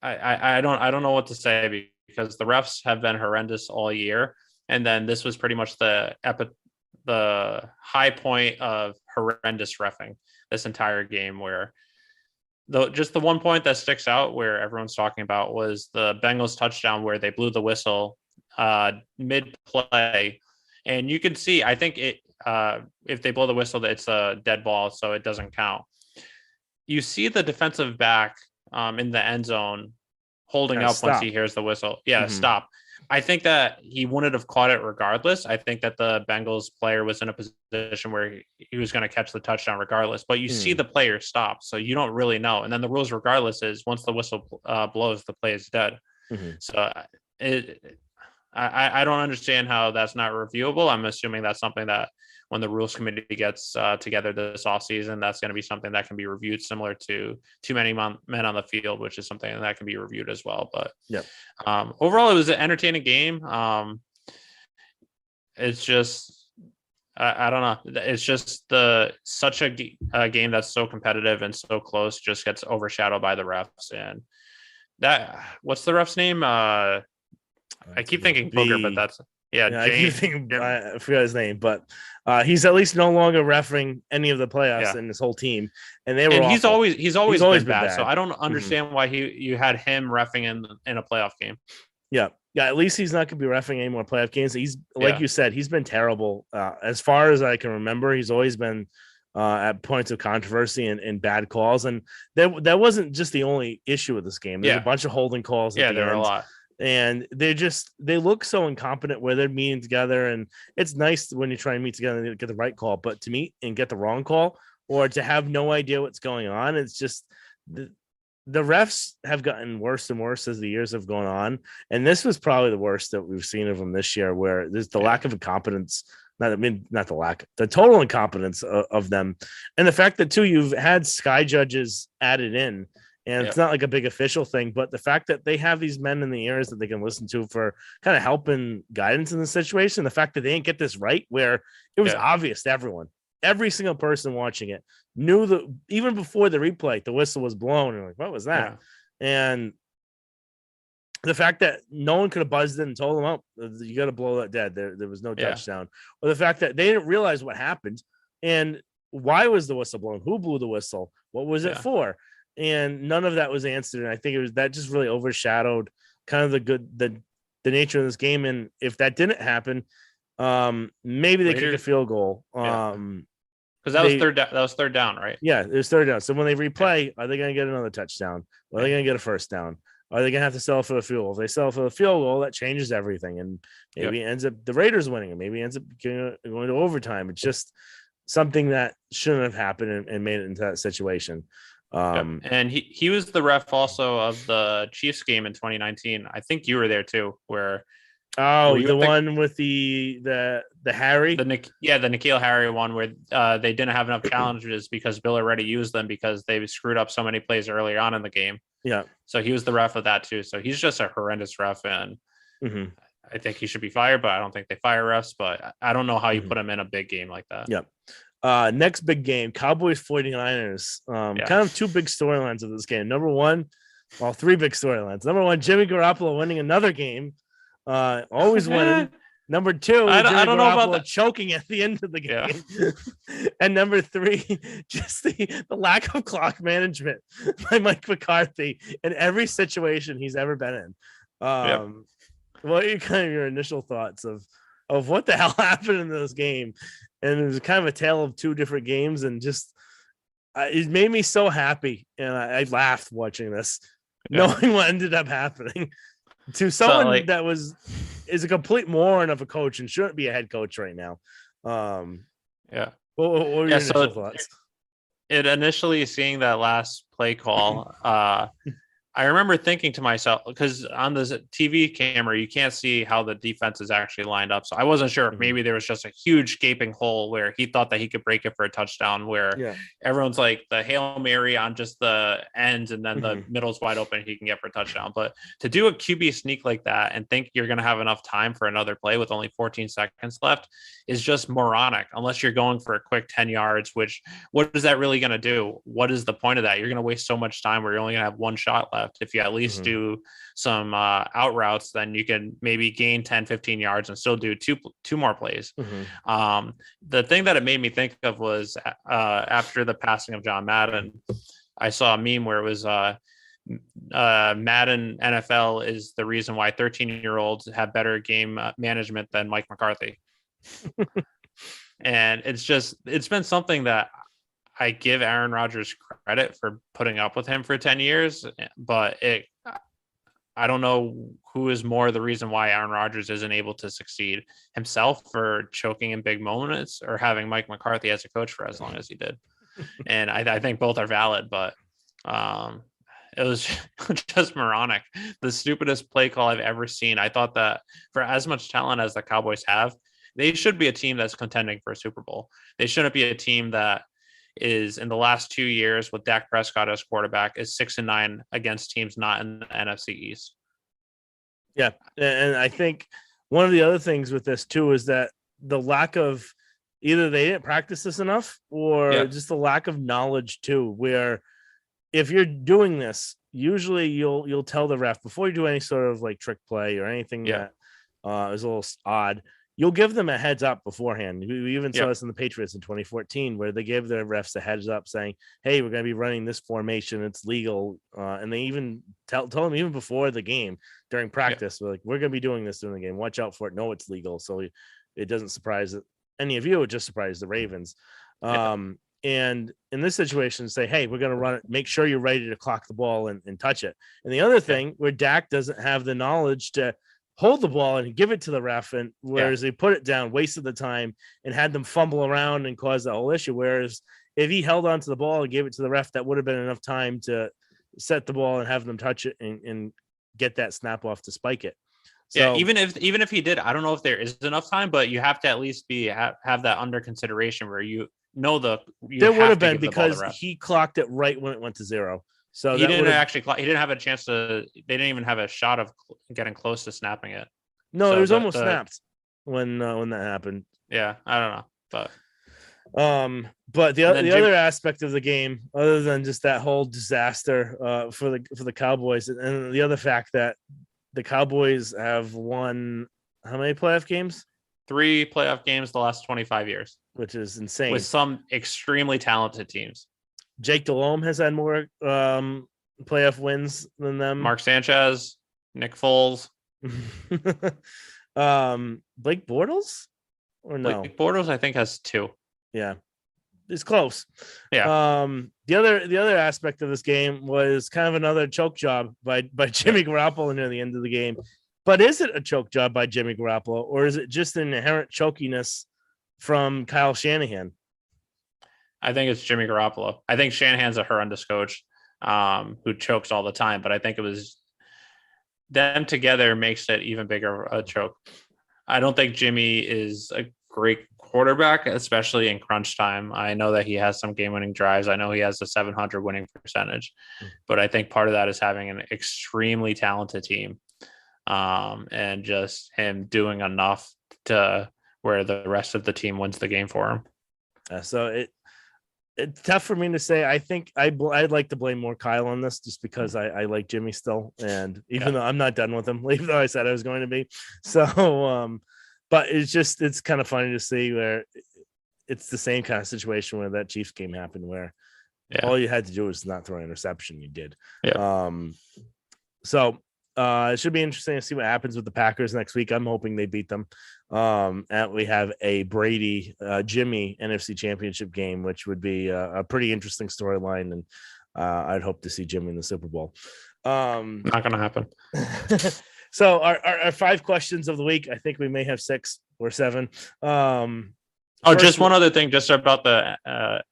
I don't know what to say because the refs have been horrendous all year, and then this was pretty much the high point of horrendous reffing this entire game, where just the one point that sticks out where everyone's talking about was the Bengals touchdown where they blew the whistle mid play, and you can see, I think if they blow the whistle, it's a dead ball, so it doesn't count. You see the defensive back in the end zone holding up once he hears the whistle. Stop. I think that he wouldn't have caught it regardless. I think that the Bengals player was in a position where he was going to catch the touchdown regardless. But you see the player stop, so you don't really know. And then the rules, regardless, is once the whistle blows, the play is dead. So it, I don't understand how that's not reviewable. I'm assuming that's something that when the rules committee gets together this offseason, that's going to be something that can be reviewed, similar to too many men on the field, which is something that can be reviewed as well. But overall, it was an entertaining game. It's just I don't know. It's just such a game that's so competitive and so close just gets overshadowed by the refs. And that, what's the ref's name? I keep thinking Booger, but that's I keep thinking I forgot his name, but he's at least no longer refereeing any of the playoffs in his whole team, and they were. And he's always been bad. So I don't understand why you had him reffing in a playoff game. Yeah. At least he's not going to be reffing any more playoff games. He's like you said, he's been terrible as far as I can remember. He's always been at points of controversy and bad calls, and that wasn't just the only issue with this game. There's a bunch of holding calls. Yeah, there are a lot. And they look so incompetent where they're meeting together. And it's nice when you try and meet together and get the right call, but to meet and get the wrong call or to have no idea what's going on, it's just the refs have gotten worse and worse as the years have gone on. And this was probably the worst that we've seen of them this year, where there's the lack of incompetence, the total incompetence of them. And the fact that too, you've had sky judges added in. And it's not like a big official thing, but the fact that they have these men in the ears that they can listen to for kind of help and guidance in the situation, the fact that they didn't get this right, where it was obvious to everyone, every single person watching it knew that even before the replay, the whistle was blown. And like, what was that? And the fact that no one could have buzzed in and told them, oh, you got to blow that dead. There was no touchdown. Or the fact that they didn't realize what happened and why was the whistle blown? Who blew the whistle? What was it for? And none of that was answered. And I think that just really overshadowed kind of the nature of this game. And if that didn't happen, maybe they kicked a field goal. Because that was third down, right? Yeah, it was third down. So when they replay, are they going to get another touchdown? Are they going to get a first down? Are they going to have to sell for the field goal? If they sell for the field goal, that changes everything. And maybe it ends up the Raiders winning, and maybe it ends up going to overtime. It's just something that shouldn't have happened and made it into that situation. And he was the ref also of the Chiefs game in 2019. I think you were there too, where the one with the Harry, the N'Keal Harry one, where they didn't have enough challenges because Bill already used them because they screwed up so many plays earlier on in the game. So he was the ref of that too. So he's just a horrendous ref, and I think he should be fired, but I don't think they fire refs. But I don't know how you put him in a big game like that. Next big game, Cowboys 49ers. Kind of two big storylines of this game. Number one, three big storylines. Number one, Jimmy Garoppolo winning another game, always winning. Number two, I don't know about that. Choking at the end of the game. And number three, just the lack of clock management by Mike McCarthy in every situation he's ever been in. What are kind of your initial thoughts of what the hell happened in this game? And it was kind of a tale of two different games, and just it made me so happy, and I laughed watching this, knowing what ended up happening to someone that is a complete moron of a coach and shouldn't be a head coach right now. What were your initial thoughts? It initially seeing that last play call, I remember thinking to myself, because on the TV camera, you can't see how the defense is actually lined up. So I wasn't sure if maybe there was just a huge gaping hole where he thought that he could break it for a touchdown, where everyone's like the Hail Mary on just the ends and then the middle's wide open, he can get for a touchdown. But to do a QB sneak like that and think you're going to have enough time for another play with only 14 seconds left is just moronic, unless you're going for a quick 10 yards, which what is that really going to do? What is the point of that? You're going to waste so much time where you're only going to have one shot left. If you at least do some out routes, then you can maybe gain 10, 15 yards and still do two more plays. The thing that it made me think of was after the passing of John Madden, I saw a meme where it was Madden NFL is the reason why 13-year-olds have better game management than Mike McCarthy. And it's been something that I give Aaron Rodgers credit for putting up with him for 10 years, but I don't know who is more the reason why Aaron Rodgers isn't able to succeed, himself for choking in big moments or having Mike McCarthy as a coach for as long as he did. And I think both are valid, but um, it was just moronic. The stupidest play call I've ever seen. I thought that for as much talent as the Cowboys have, they should be a team that's contending for a Super Bowl. They shouldn't be a team that is in the last 2 years with Dak Prescott as quarterback is 6-9 against teams not in the NFC East. Yeah, and I think one of the other things with this too is that the lack of either they didn't practice this enough or just the lack of knowledge too. Where if you're doing this, usually you'll tell the ref before you do any sort of like trick play or anything that is a little odd. You'll give them a heads up beforehand. We even saw this in the Patriots in 2014, where they gave their refs a heads up saying, hey, we're going to be running this formation. It's legal. And they even told them even before the game during practice, we're going to be doing this during the game. Watch out for it. No, it's legal. So it doesn't surprise any of you. It just surprised the Ravens. And in this situation, say, hey, we're going to run it. Make sure you're ready to clock the ball and touch it. And the other thing where Dak doesn't have the knowledge to hold the ball and give it to the ref, and whereas they put it down, wasted the time and had them fumble around and cause the whole issue. Whereas if he held on to the ball and gave it to the ref, that would have been enough time to set the ball and have them touch it and get that snap off to spike it. So, even if he did, I don't know if there is enough time, but you have to at least have that under consideration where there would have been because he clocked it right when it went to 0. So he didn't he didn't have a chance they didn't even have a shot of getting close to snapping it. No, it was almost snapped when that happened. Yeah, I don't know, but the other aspect of the game, other than just that whole disaster for the Cowboys, and the other fact that the Cowboys have won how many playoff games? 3 playoff games the last 25 years, which is insane. With some extremely talented teams. Jake Delhomme has had more playoff wins than them. Mark Sanchez, Nick Foles, Blake Bortles, or no? Blake Bortles, I think, has 2. Yeah, it's close. Yeah. The other aspect of this game was kind of another choke job by Jimmy Garoppolo near the end of the game. But is it a choke job by Jimmy Garoppolo, or is it just an inherent chokiness from Kyle Shanahan? I think it's Jimmy Garoppolo. I think Shanahan's a horrendous coach who chokes all the time, but I think it was them together makes it even bigger a choke. I don't think Jimmy is a great quarterback, especially in crunch time. I know that he has some game-winning drives. I know he has a 700 winning percentage, but I think part of that is having an extremely talented team and just him doing enough to where the rest of the team wins the game for him. So it's tough for me to say. I think I'd like to blame more Kyle on this just because I like Jimmy still. And even though I'm not done with him, even though I said I was going to be. So, but it's kind of funny to see where it's the same kind of situation where that Chiefs game happened where all you had to do was not throw an interception. You did. Yeah. So it should be interesting to see what happens with the Packers next week. I'm hoping they beat them. And we have a Brady Jimmy NFC Championship game, which would be a pretty interesting storyline, and I'd hope to see Jimmy in the Super Bowl. Not gonna happen. So our 5 questions of the week, I think we may have 6 or 7. Just one other thing, just about the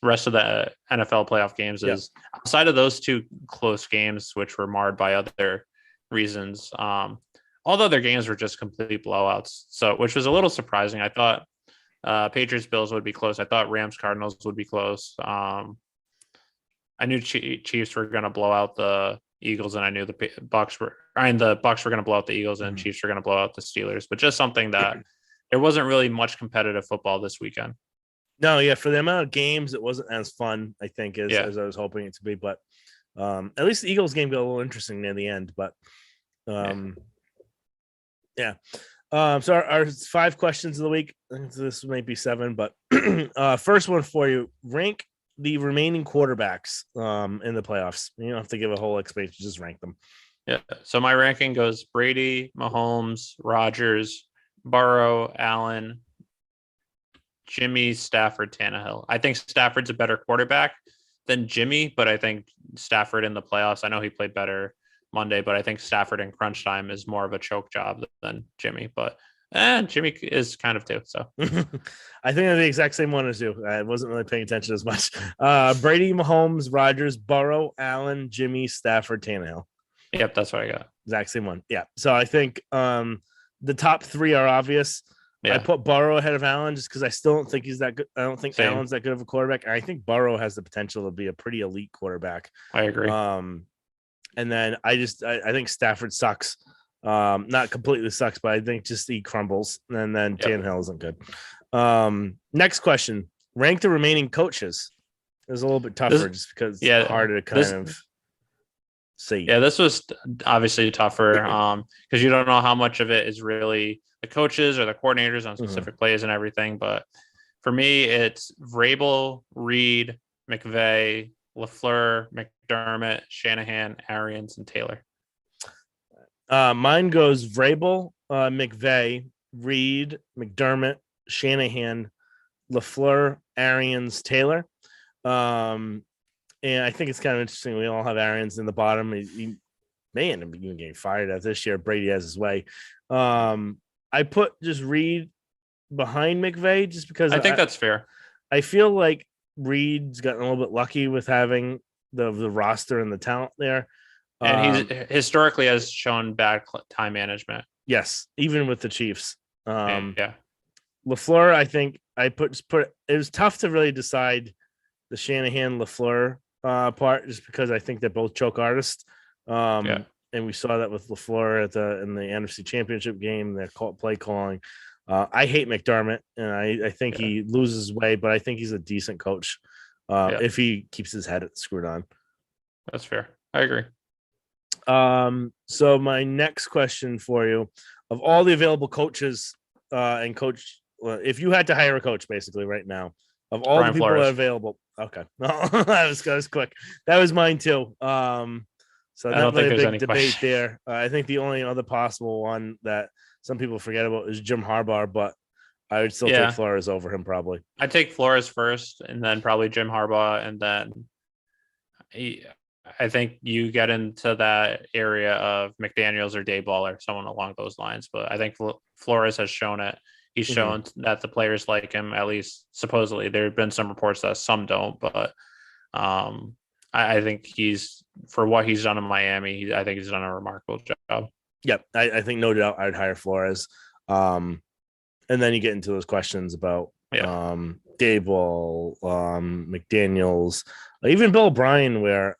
rest of the NFL playoff games is outside of those 2 close games, which were marred by other reasons. All the other games were just complete blowouts. So, which was a little surprising. I thought Patriots Bills would be close. I thought Rams Cardinals would be close. I knew Chiefs were going to blow out the Eagles, and I knew the Bucks were going to blow out the Eagles, and Chiefs were going to blow out the Steelers. But just something that there wasn't really much competitive football this weekend. No, yeah, for the amount of games, it wasn't as fun, I think, as I was hoping it to be. But at least the Eagles game got a little interesting near the end. But so our 5 questions of the week. This might be 7, but first one for you: rank the remaining quarterbacks in the playoffs. You don't have to give a whole explanation; just rank them. Yeah. So my ranking goes Brady, Mahomes, Rodgers, Burrow, Allen, Jimmy, Stafford, Tannehill. I think Stafford's a better quarterback than Jimmy, but I think Stafford in the playoffs, I know he played better Monday, but I think Stafford in crunch time is more of a choke job than Jimmy. But Jimmy is kind of too. So I think they're the exact same one as you. I wasn't really paying attention as much. Brady, Mahomes, Rodgers, Burrow, Allen, Jimmy, Stafford, Tannehill. Yep, that's what I got. Exact same one. Yeah. So I think the top three are obvious. Yeah. I put Burrow ahead of Allen just because I still don't think he's that good. I don't think Same. Allen's that good of a quarterback. And I think Burrow has the potential to be a pretty elite quarterback. I agree. And then I think Stafford sucks. Not completely sucks, but I think just he crumbles. And then Tannehill isn't good. Next question. Rank the remaining coaches. It was a little bit tougher just because it's harder to kind of see. Yeah, this was obviously tougher because you don't know how much of it is really the coaches or the coordinators on specific plays and everything. But for me, it's Vrabel, Reed, McVay, LaFleur, McDermott, Shanahan, Arians, and Taylor. Mine goes Vrabel, McVay, Reed, McDermott, Shanahan, LaFleur, Arians, Taylor. And I think it's kind of interesting. We all have Arians in the bottom. He may end up getting fired as this year. Brady has his way. I put just Reed behind McVay just because I think that's fair. I feel like Reed's gotten a little bit lucky with having the roster and the talent there. And he historically has shown bad time management. Yes, even with the Chiefs. Yeah. LaFleur, I think I put it was tough to really decide the Shanahan LaFleur part just because I think they're both choke artists. And we saw that with LaFleur in the NFC Championship game, their play calling. I hate McDermott, and I think he loses his way, but I think he's a decent coach if he keeps his head screwed on. That's fair. I agree. So my next question for you, of all the available coaches and coach, if you had to hire a coach basically right now, of all the people that are available, okay, that was quick. That was mine too. So not really a big debate there. I think the only other possible one that some people forget about is Jim Harbaugh, but I would still take Flores over him probably. I'd take Flores first, and then probably Jim Harbaugh, and then I think you get into that area of McDaniels or Dayball or someone along those lines. But I think Flores has shown it. He's shown that the players like him, at least supposedly. There have been some reports that some don't, but I think for what he's done in Miami, I think he's done a remarkable job. Yep, I think no doubt I'd hire Flores. And then you get into those questions about Dayball, McDaniels, even Bill O'Brien, where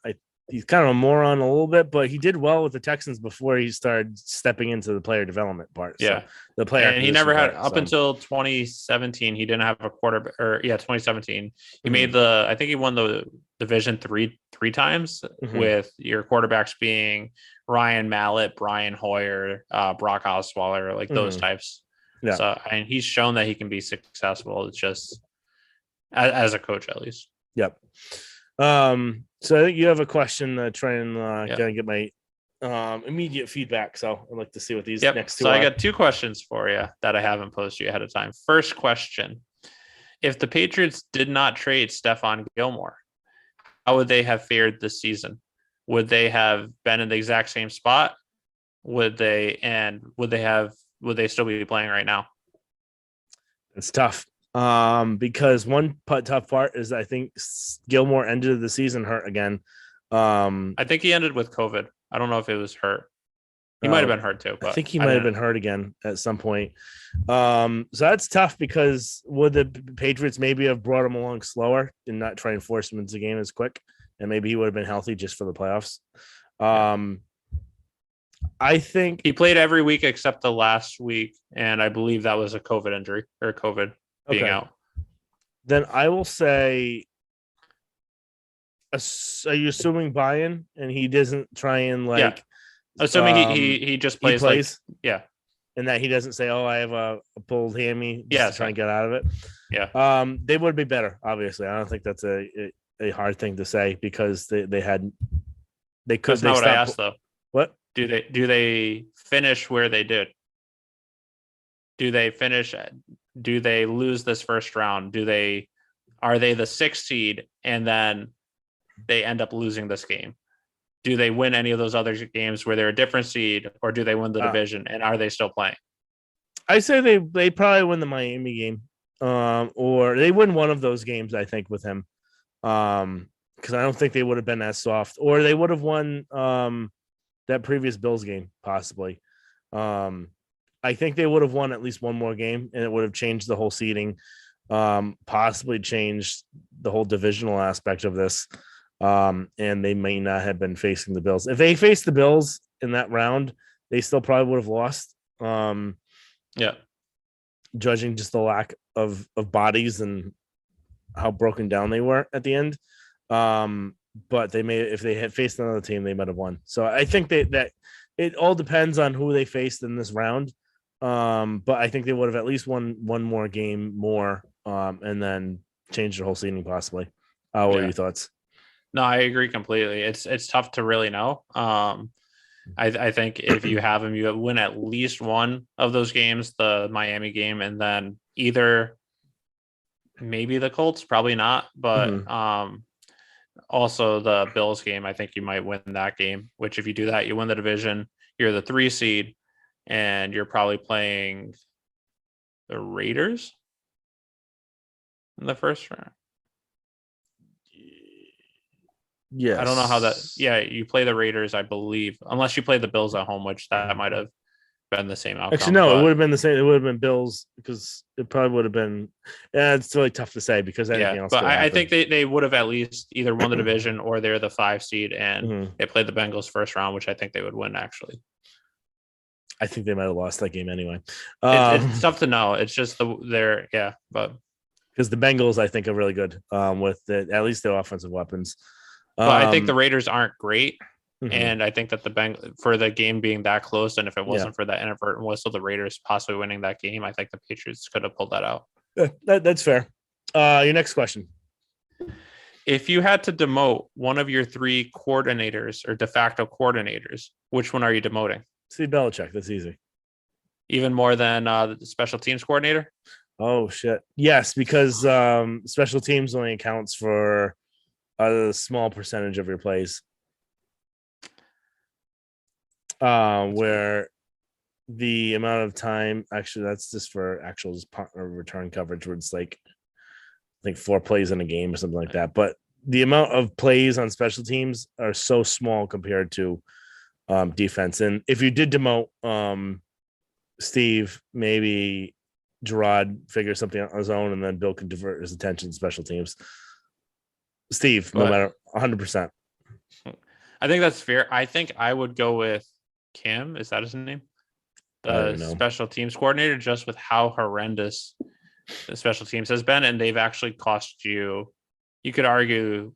he's kind of a moron a little bit, but he did well with the Texans before he started stepping into the player development part. Yeah. So the player, and he never had until 2017. He didn't have a quarterback, 2017. He made I think he won the division three times with your quarterbacks being Ryan Mallett, Brian Hoyer, Brock Osweiler, like those types. Yeah. So he's shown that he can be successful. It's just as a coach, at least. Yep. So I think you have a question to try and kind of get my immediate feedback. So I'd like to see what these next two are. I got two questions for you that I haven't posed you ahead of time. First question: if the Patriots did not trade Stephon Gilmore, how would they have fared this season? Would they have been in the exact same spot? Would they still be playing right now? It's tough. Because one tough part is I think Gilmore ended the season hurt again. I think he ended with COVID. I don't know if it was hurt. He might have been hurt too. But I think he might have been hurt again at some point. So that's tough because would the Patriots maybe have brought him along slower and not try and force him into the game as quick, and maybe he would have been healthy just for the playoffs. I think he played every week except the last week, and I believe that was a COVID injury or COVID being out. Then I will say, are you assuming buy-in and he doesn't try and assuming he just plays, and that he doesn't say, I have a pulled hammy to try and get out of it. They would be better, obviously. I don't think that's a hard thing to say because they could. That's not what I asked though. What do they finish where they did? Do they finish? Do they lose this first round? Are they the 6th seed and then they end up losing this game? do they win any of those other games where they're a different seed, or do they win the division, and are they still playing? I say they probably win the Miami game, or they win one of those games. I think with him, because I don't think they would have been as soft, or they would have won that previous Bills game possibly. I think they would have won at least one more game, and it would have changed the whole seeding, possibly changed the whole divisional aspect of this. And they may not have been facing the Bills. If they faced the Bills in that round, they still probably would have lost. Yeah. Judging just the lack of bodies and how broken down they were at the end. But they may, if they had faced another team, they might have won. So I think that it all depends on who they faced in this round. But I think they would have at least won one more game more, and then changed the whole seating possibly. What are your thoughts? No, I agree completely. It's tough to really know. I think if you have them, you win at least one of those games, the Miami game, and then either maybe the Colts, probably not, but also the Bills game. I think you might win that game, which if you do that, you win the division. You're the 3 seed, and you're probably playing the Raiders in the first round. Yeah, I don't know how that. Yeah, you play the Raiders, I believe, unless you play the Bills at home, which that might have been the same outcome. Actually, no, it would have been the same. It would have been Bills because it probably would have been. Yeah, it's really tough to say because anything else. But I think they would have at least either won the division or they're the 5 seed, and they played the Bengals first round, which I think they would win. Actually, I think they might have lost that game anyway. It's tough to know. It's just but because the Bengals, I think, are really good with at least their offensive weapons. But I think the Raiders aren't great. And I think that for the game being that close, and if it wasn't for that inadvertent whistle, the Raiders possibly winning that game, I think the Patriots could have pulled that out. That's fair. Your next question. If you had to demote one of your 3 coordinators or de facto coordinators, which one are you demoting? Steve Belichick. That's easy. Even more than the special teams coordinator? Oh, shit. Yes, because special teams only accounts for a small percentage of your plays. Where the amount of time, actually, that's just for actual return coverage, where it's like, I think 4 plays in a game or something like that. But the amount of plays on special teams are so small compared to defense. And if you did demote Steve, maybe Gerard figure something out on his own, and then Bill can divert his attention to special teams. Steve, no matter 100%. I think that's fair. I think I would go with Kim. Is that his name? The special teams coordinator, just with how horrendous the special teams has been, and they've actually cost you. You could argue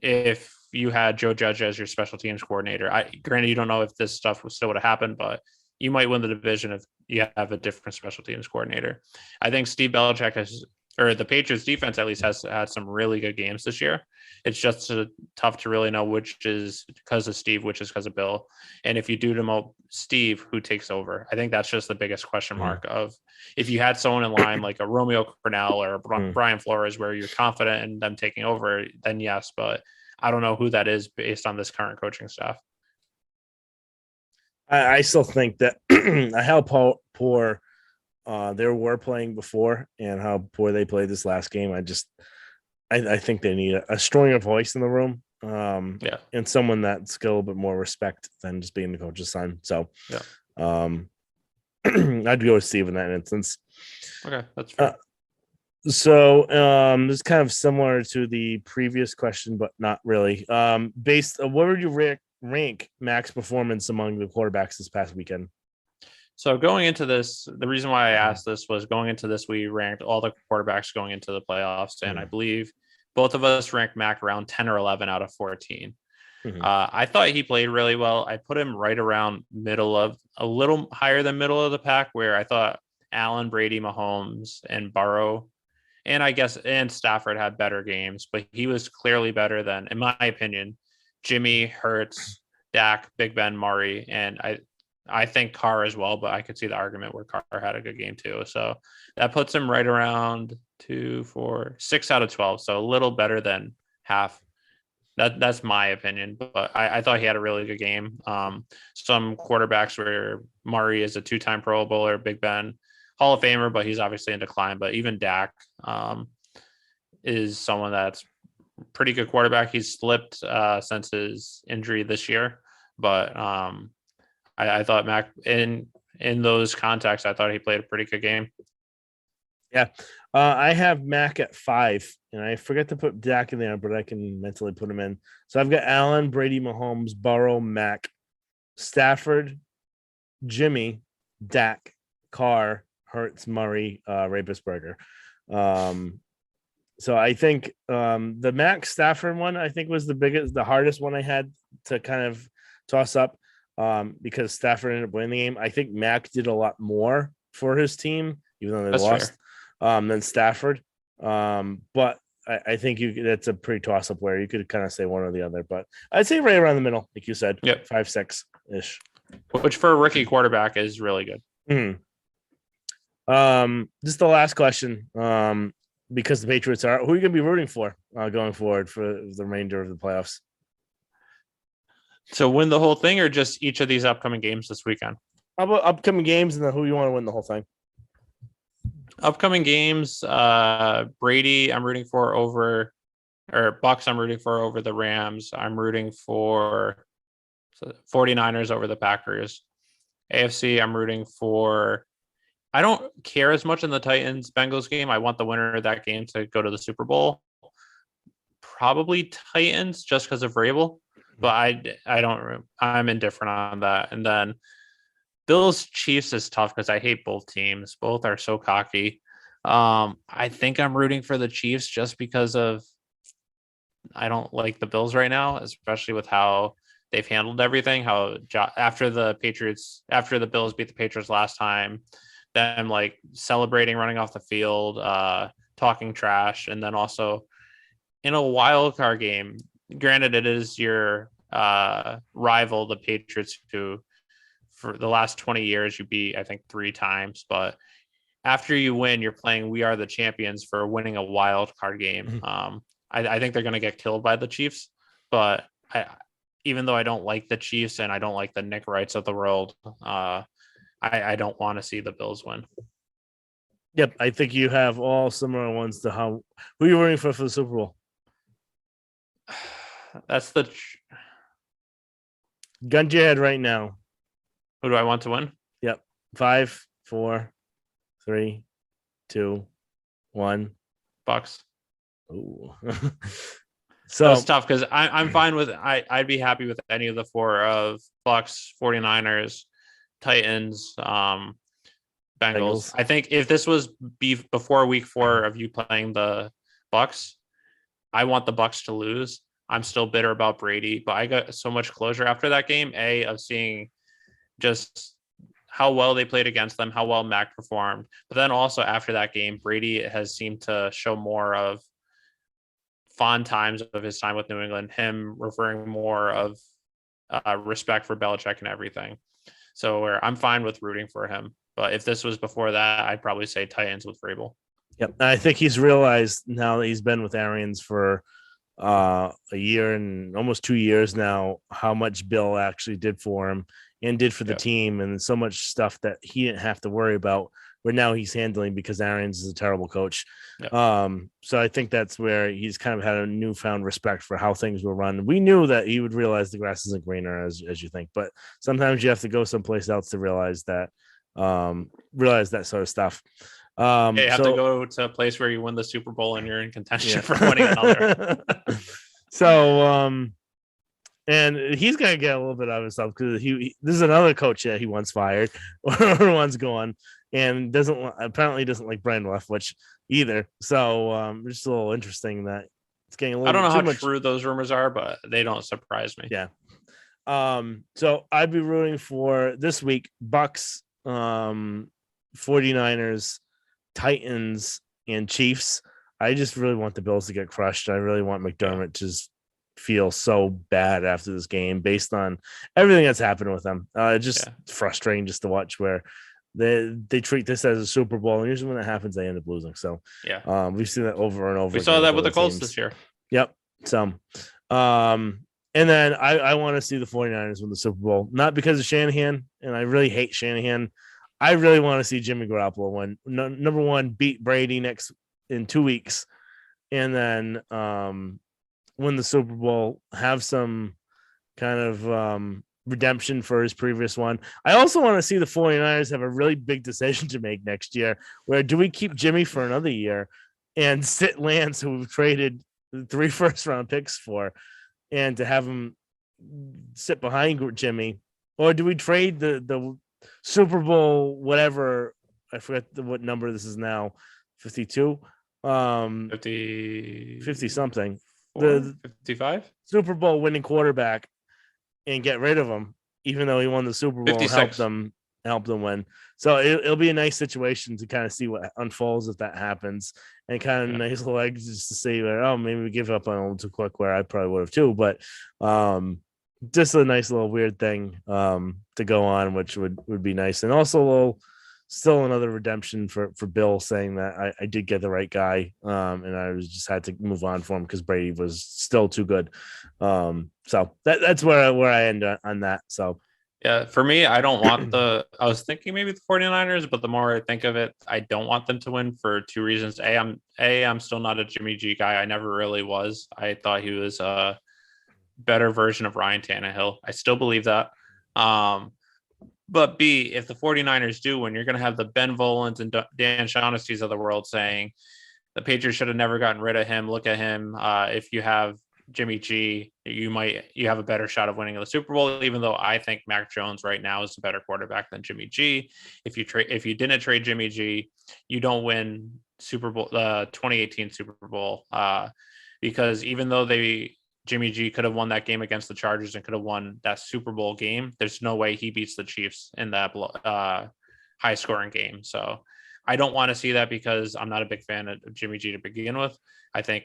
if you had Joe Judge as your special teams coordinator. Granted, you don't know if this stuff still would have happened, but you might win the division if you have a different special teams coordinator. I think Steve Belichick or the Patriots defense at least has had some really good games this year. It's just tough to really know which is because of Steve, which is because of Bill. And if you do demote Steve, who takes over? I think that's just the biggest question mark of if you had someone in line like a Romeo Cornell or a Brian Flores, where you're confident in them taking over, then yes, but I don't know who that is based on this current coaching staff. I still think that how poor they were playing before and how poor they played this last game. I think they need a stronger voice in the room. And someone that's got a little bit more respect than just being the coach's son. So, I'd go with Steve in that instance. Okay, that's fair. So, this is kind of similar to the previous question, but not really. What would you rank Mac's performance among the quarterbacks this past weekend? So going into this, the reason why I asked this was going into this, we ranked all the quarterbacks going into the playoffs. And I believe both of us ranked Mac around 10 or 11 out of 14. I thought he played really well. I put him right around a little higher than middle of the pack, where I thought Allen, Brady, Mahomes, and Burrow, and Stafford had better games, but he was clearly better than, in my opinion, Jimmy, Hurts, Dak, Big Ben, Murray, and I think Carr as well, but I could see the argument where Carr had a good game too. So that puts him right around 6 out of 12. So a little better than half. That's my opinion, but I thought he had a really good game. Some quarterbacks where Murray is a 2-time Pro Bowler, Big Ben, Hall of Famer, but he's obviously in decline. But even Dak is someone that's pretty good quarterback. He's slipped since his injury this year, but I thought Mac in those contexts, I thought he played a pretty good game. Yeah. I have Mac at 5, and I forget to put Dak in there, but I can mentally put him in. So I've got Allen, Brady, Mahomes, Burrow, Mac, Stafford, Jimmy, Dak, Carr, Hurts, Murray, Rapisberger. So I think the Mac Stafford one, I think, was the hardest one I had to kind of toss up because Stafford ended up winning the game. I think Mac did a lot more for his team, even though they lost, than Stafford. But I think that's a pretty toss up where you could kind of say one or the other. But I'd say right around the middle, like you said, 5-6 ish, which for a rookie quarterback is really good. Mm-hmm. Just the last question. Because the Patriots are, who are you going to be rooting for going forward for the remainder of the playoffs? So win the whole thing or just each of these upcoming games this weekend? How about upcoming games and then who you want to win the whole thing? Upcoming games, Brady, I'm rooting for over, or Bucks, I'm rooting for over the Rams. I'm rooting for 49ers over the Packers. AFC, I'm rooting for, I don't care as much in the Titans Bengals game. I want the winner of that game to go to the Super Bowl. Probably Titans just because of Vrabel, but I'm indifferent on that. And then Bills Chiefs is tough because I hate both teams. Both are so cocky. I think I'm rooting for the Chiefs just because of I don't like the Bills right now, especially with how they've handled everything. After the Bills beat the Patriots last time, them like celebrating, running off the field, talking trash, and then also in a wild card game. Granted, it is your rival, the Patriots, who for the last 20 years you beat, I think, 3 times. But after you win, you're playing "We Are the Champions" for winning a wild card game. I think they're going to get killed by the Chiefs, but even though I don't like the Chiefs and I don't like the Nick Wrights of the world, I don't want to see the Bills win. Yep, I think you have all similar ones to who you're rooting for the Super Bowl. That's the gun to your head right now. Who do I want to win? Yep, 5, 4, 3, 2, 1. Bucks. Ooh. So that's tough because I'm fine with I'd be happy with any of the 4 of Bucks, 49ers, Titans, Bengals. I think if this was before week 4 of you playing the Bucks, I want the Bucks to lose. I'm still bitter about Brady, but I got so much closure after that game, of seeing just how well they played against them, how well Mac performed. But then also after that game, Brady has seemed to show more of fond times of his time with New England, him referring more of respect for Belichick and everything. So where I'm fine with rooting for him. But if this was before that, I'd probably say Titans with Vrabel. Yep. I think he's realized now that he's been with Arians for a year and almost 2 years now, how much Bill actually did for him and did for the team, and so much stuff that he didn't have to worry about where now he's handling because Arians is a terrible coach. So I think that's where he's kind of had a newfound respect for how things were run. We knew that he would realize the grass isn't greener as you think, but sometimes you have to go someplace else to realize that sort of stuff. You have to go to a place where you win the Super Bowl and you're in contention for winning another. So, and he's gonna get a little bit of himself because this is another coach that he once fired or once gone, and apparently doesn't like Brandweth, which either. So, it's just a little interesting that it's getting a little. I don't know how true those rumors are, but they don't surprise me. Yeah. So I'd be rooting for this week Bucks, 49ers, Titans, and Chiefs. I just really want the Bills to get crushed. I really want McDermott to just feel so bad after this game based on everything that's happened with them. It's just frustrating just to watch where they treat this as a Super Bowl, and usually when that happens, they end up losing. So we've seen that over and over. We saw that with the Colts this year. Yep. So And then I want to see the 49ers win the Super Bowl, not because of Shanahan, and I really hate Shanahan. I really want to see Jimmy Garoppolo win. Number one, beat Brady next in 2 weeks, and then win the Super Bowl, have some kind of redemption for his previous one. I also want to see the 49ers have a really big decision to make next year, where do we keep Jimmy for another year and sit Lance, who we've traded 3 first-round picks for, and to have him sit behind Jimmy, or do we trade the Super Bowl whatever? I forget what number this is now, 52, 50 something. The 55, Super Bowl winning quarterback and get rid of him, even though he won the Super Bowl and help them win. So it'll be a nice situation to kind of see what unfolds if that happens, and kind of nice little eggs just to see where, oh, maybe we give up on him too quick, where I probably would have too. But just a nice little weird thing to go on, which would be nice. And also still another redemption for Bill, saying that I did get the right guy, and I was just had to move on for him because Brady was still too good. So that's where I end on that. So yeah, for me, I don't want I was thinking maybe the 49ers, but the more I think of it, I don't want them to win for 2 reasons. I'm still not a Jimmy G guy. I never really was. I thought he was a better version of Ryan Tannehill. I still believe that. But B, if the 49ers do win, you're going to have the Ben Volans and Dan Shaughnessy's of the world saying the Patriots should have never gotten rid of him. Look at him. If you have Jimmy G, you have a better shot of winning the Super Bowl, even though I think Mac Jones right now is a better quarterback than Jimmy G. If you didn't trade Jimmy G, you don't win Super Bowl, 2018 Super Bowl, because even though Jimmy G could have won that game against the Chargers and could have won that Super Bowl game, there's no way he beats the Chiefs in that high scoring game. So I don't want to see that, because I'm not a big fan of Jimmy G to begin with. I think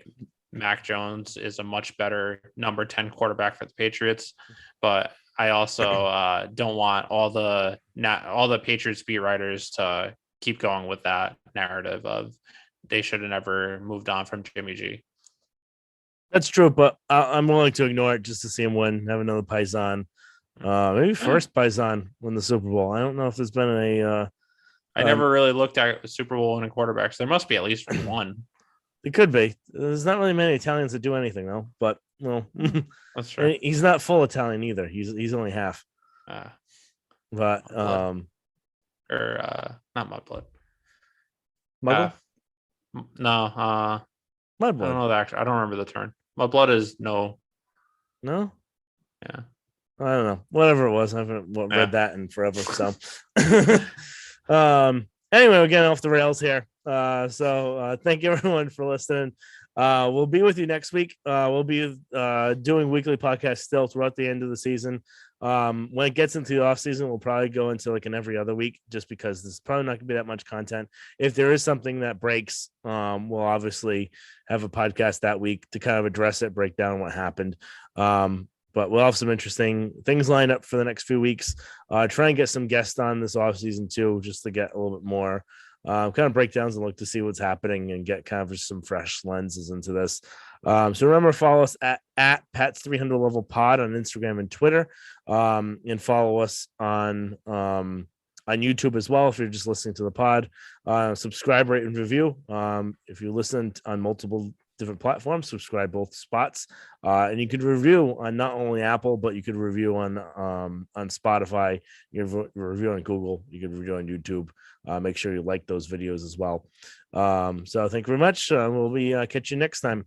Mac Jones is a much better number 10 quarterback for the Patriots, but I also don't want all the Patriots beat writers to keep going with that narrative of they should have never moved on from Jimmy G. That's true, but I'm willing to ignore it just to see him win, have another Paisan, maybe first Paisan win the Super Bowl. I don't know if there's been a. I never really looked at Super Bowl winning quarterbacks. There must be at least one. It could be. There's not really many Italians that do anything though, but well, that's true. He's not full Italian either. He's only half. But not Mudblood. Muggle? No, Mudblood. I don't know that. I don't remember the term. Mudblood is no. No. Yeah. I don't know. Whatever it was, I haven't read that in forever. So, anyway, we're getting off the rails here. So thank you everyone for listening. We'll be with you next week. We'll be doing weekly podcasts still throughout the end of the season. When it gets into the off season, we'll probably go into like an every other week, just because there's probably not gonna be that much content. If there is something that breaks, we'll obviously have a podcast that week to kind of address it, break down what happened. But we'll have some interesting things lined up for the next few weeks. Try and get some guests on this off season too, just to get a little bit more kind of breakdowns and look to see what's happening and get kind of just some fresh lenses into this. So remember, follow us at Pat's 300 Level Pod on Instagram and Twitter, and follow us on YouTube as well if you're just listening to the pod. Subscribe, rate, and review. If you listen on multiple different platforms, subscribe both spots, and you could review on not only Apple, but you could review on Spotify, you could review on Google, you could review on YouTube. Make sure you like those videos as well. So thank you very much. We'll be catch you next time.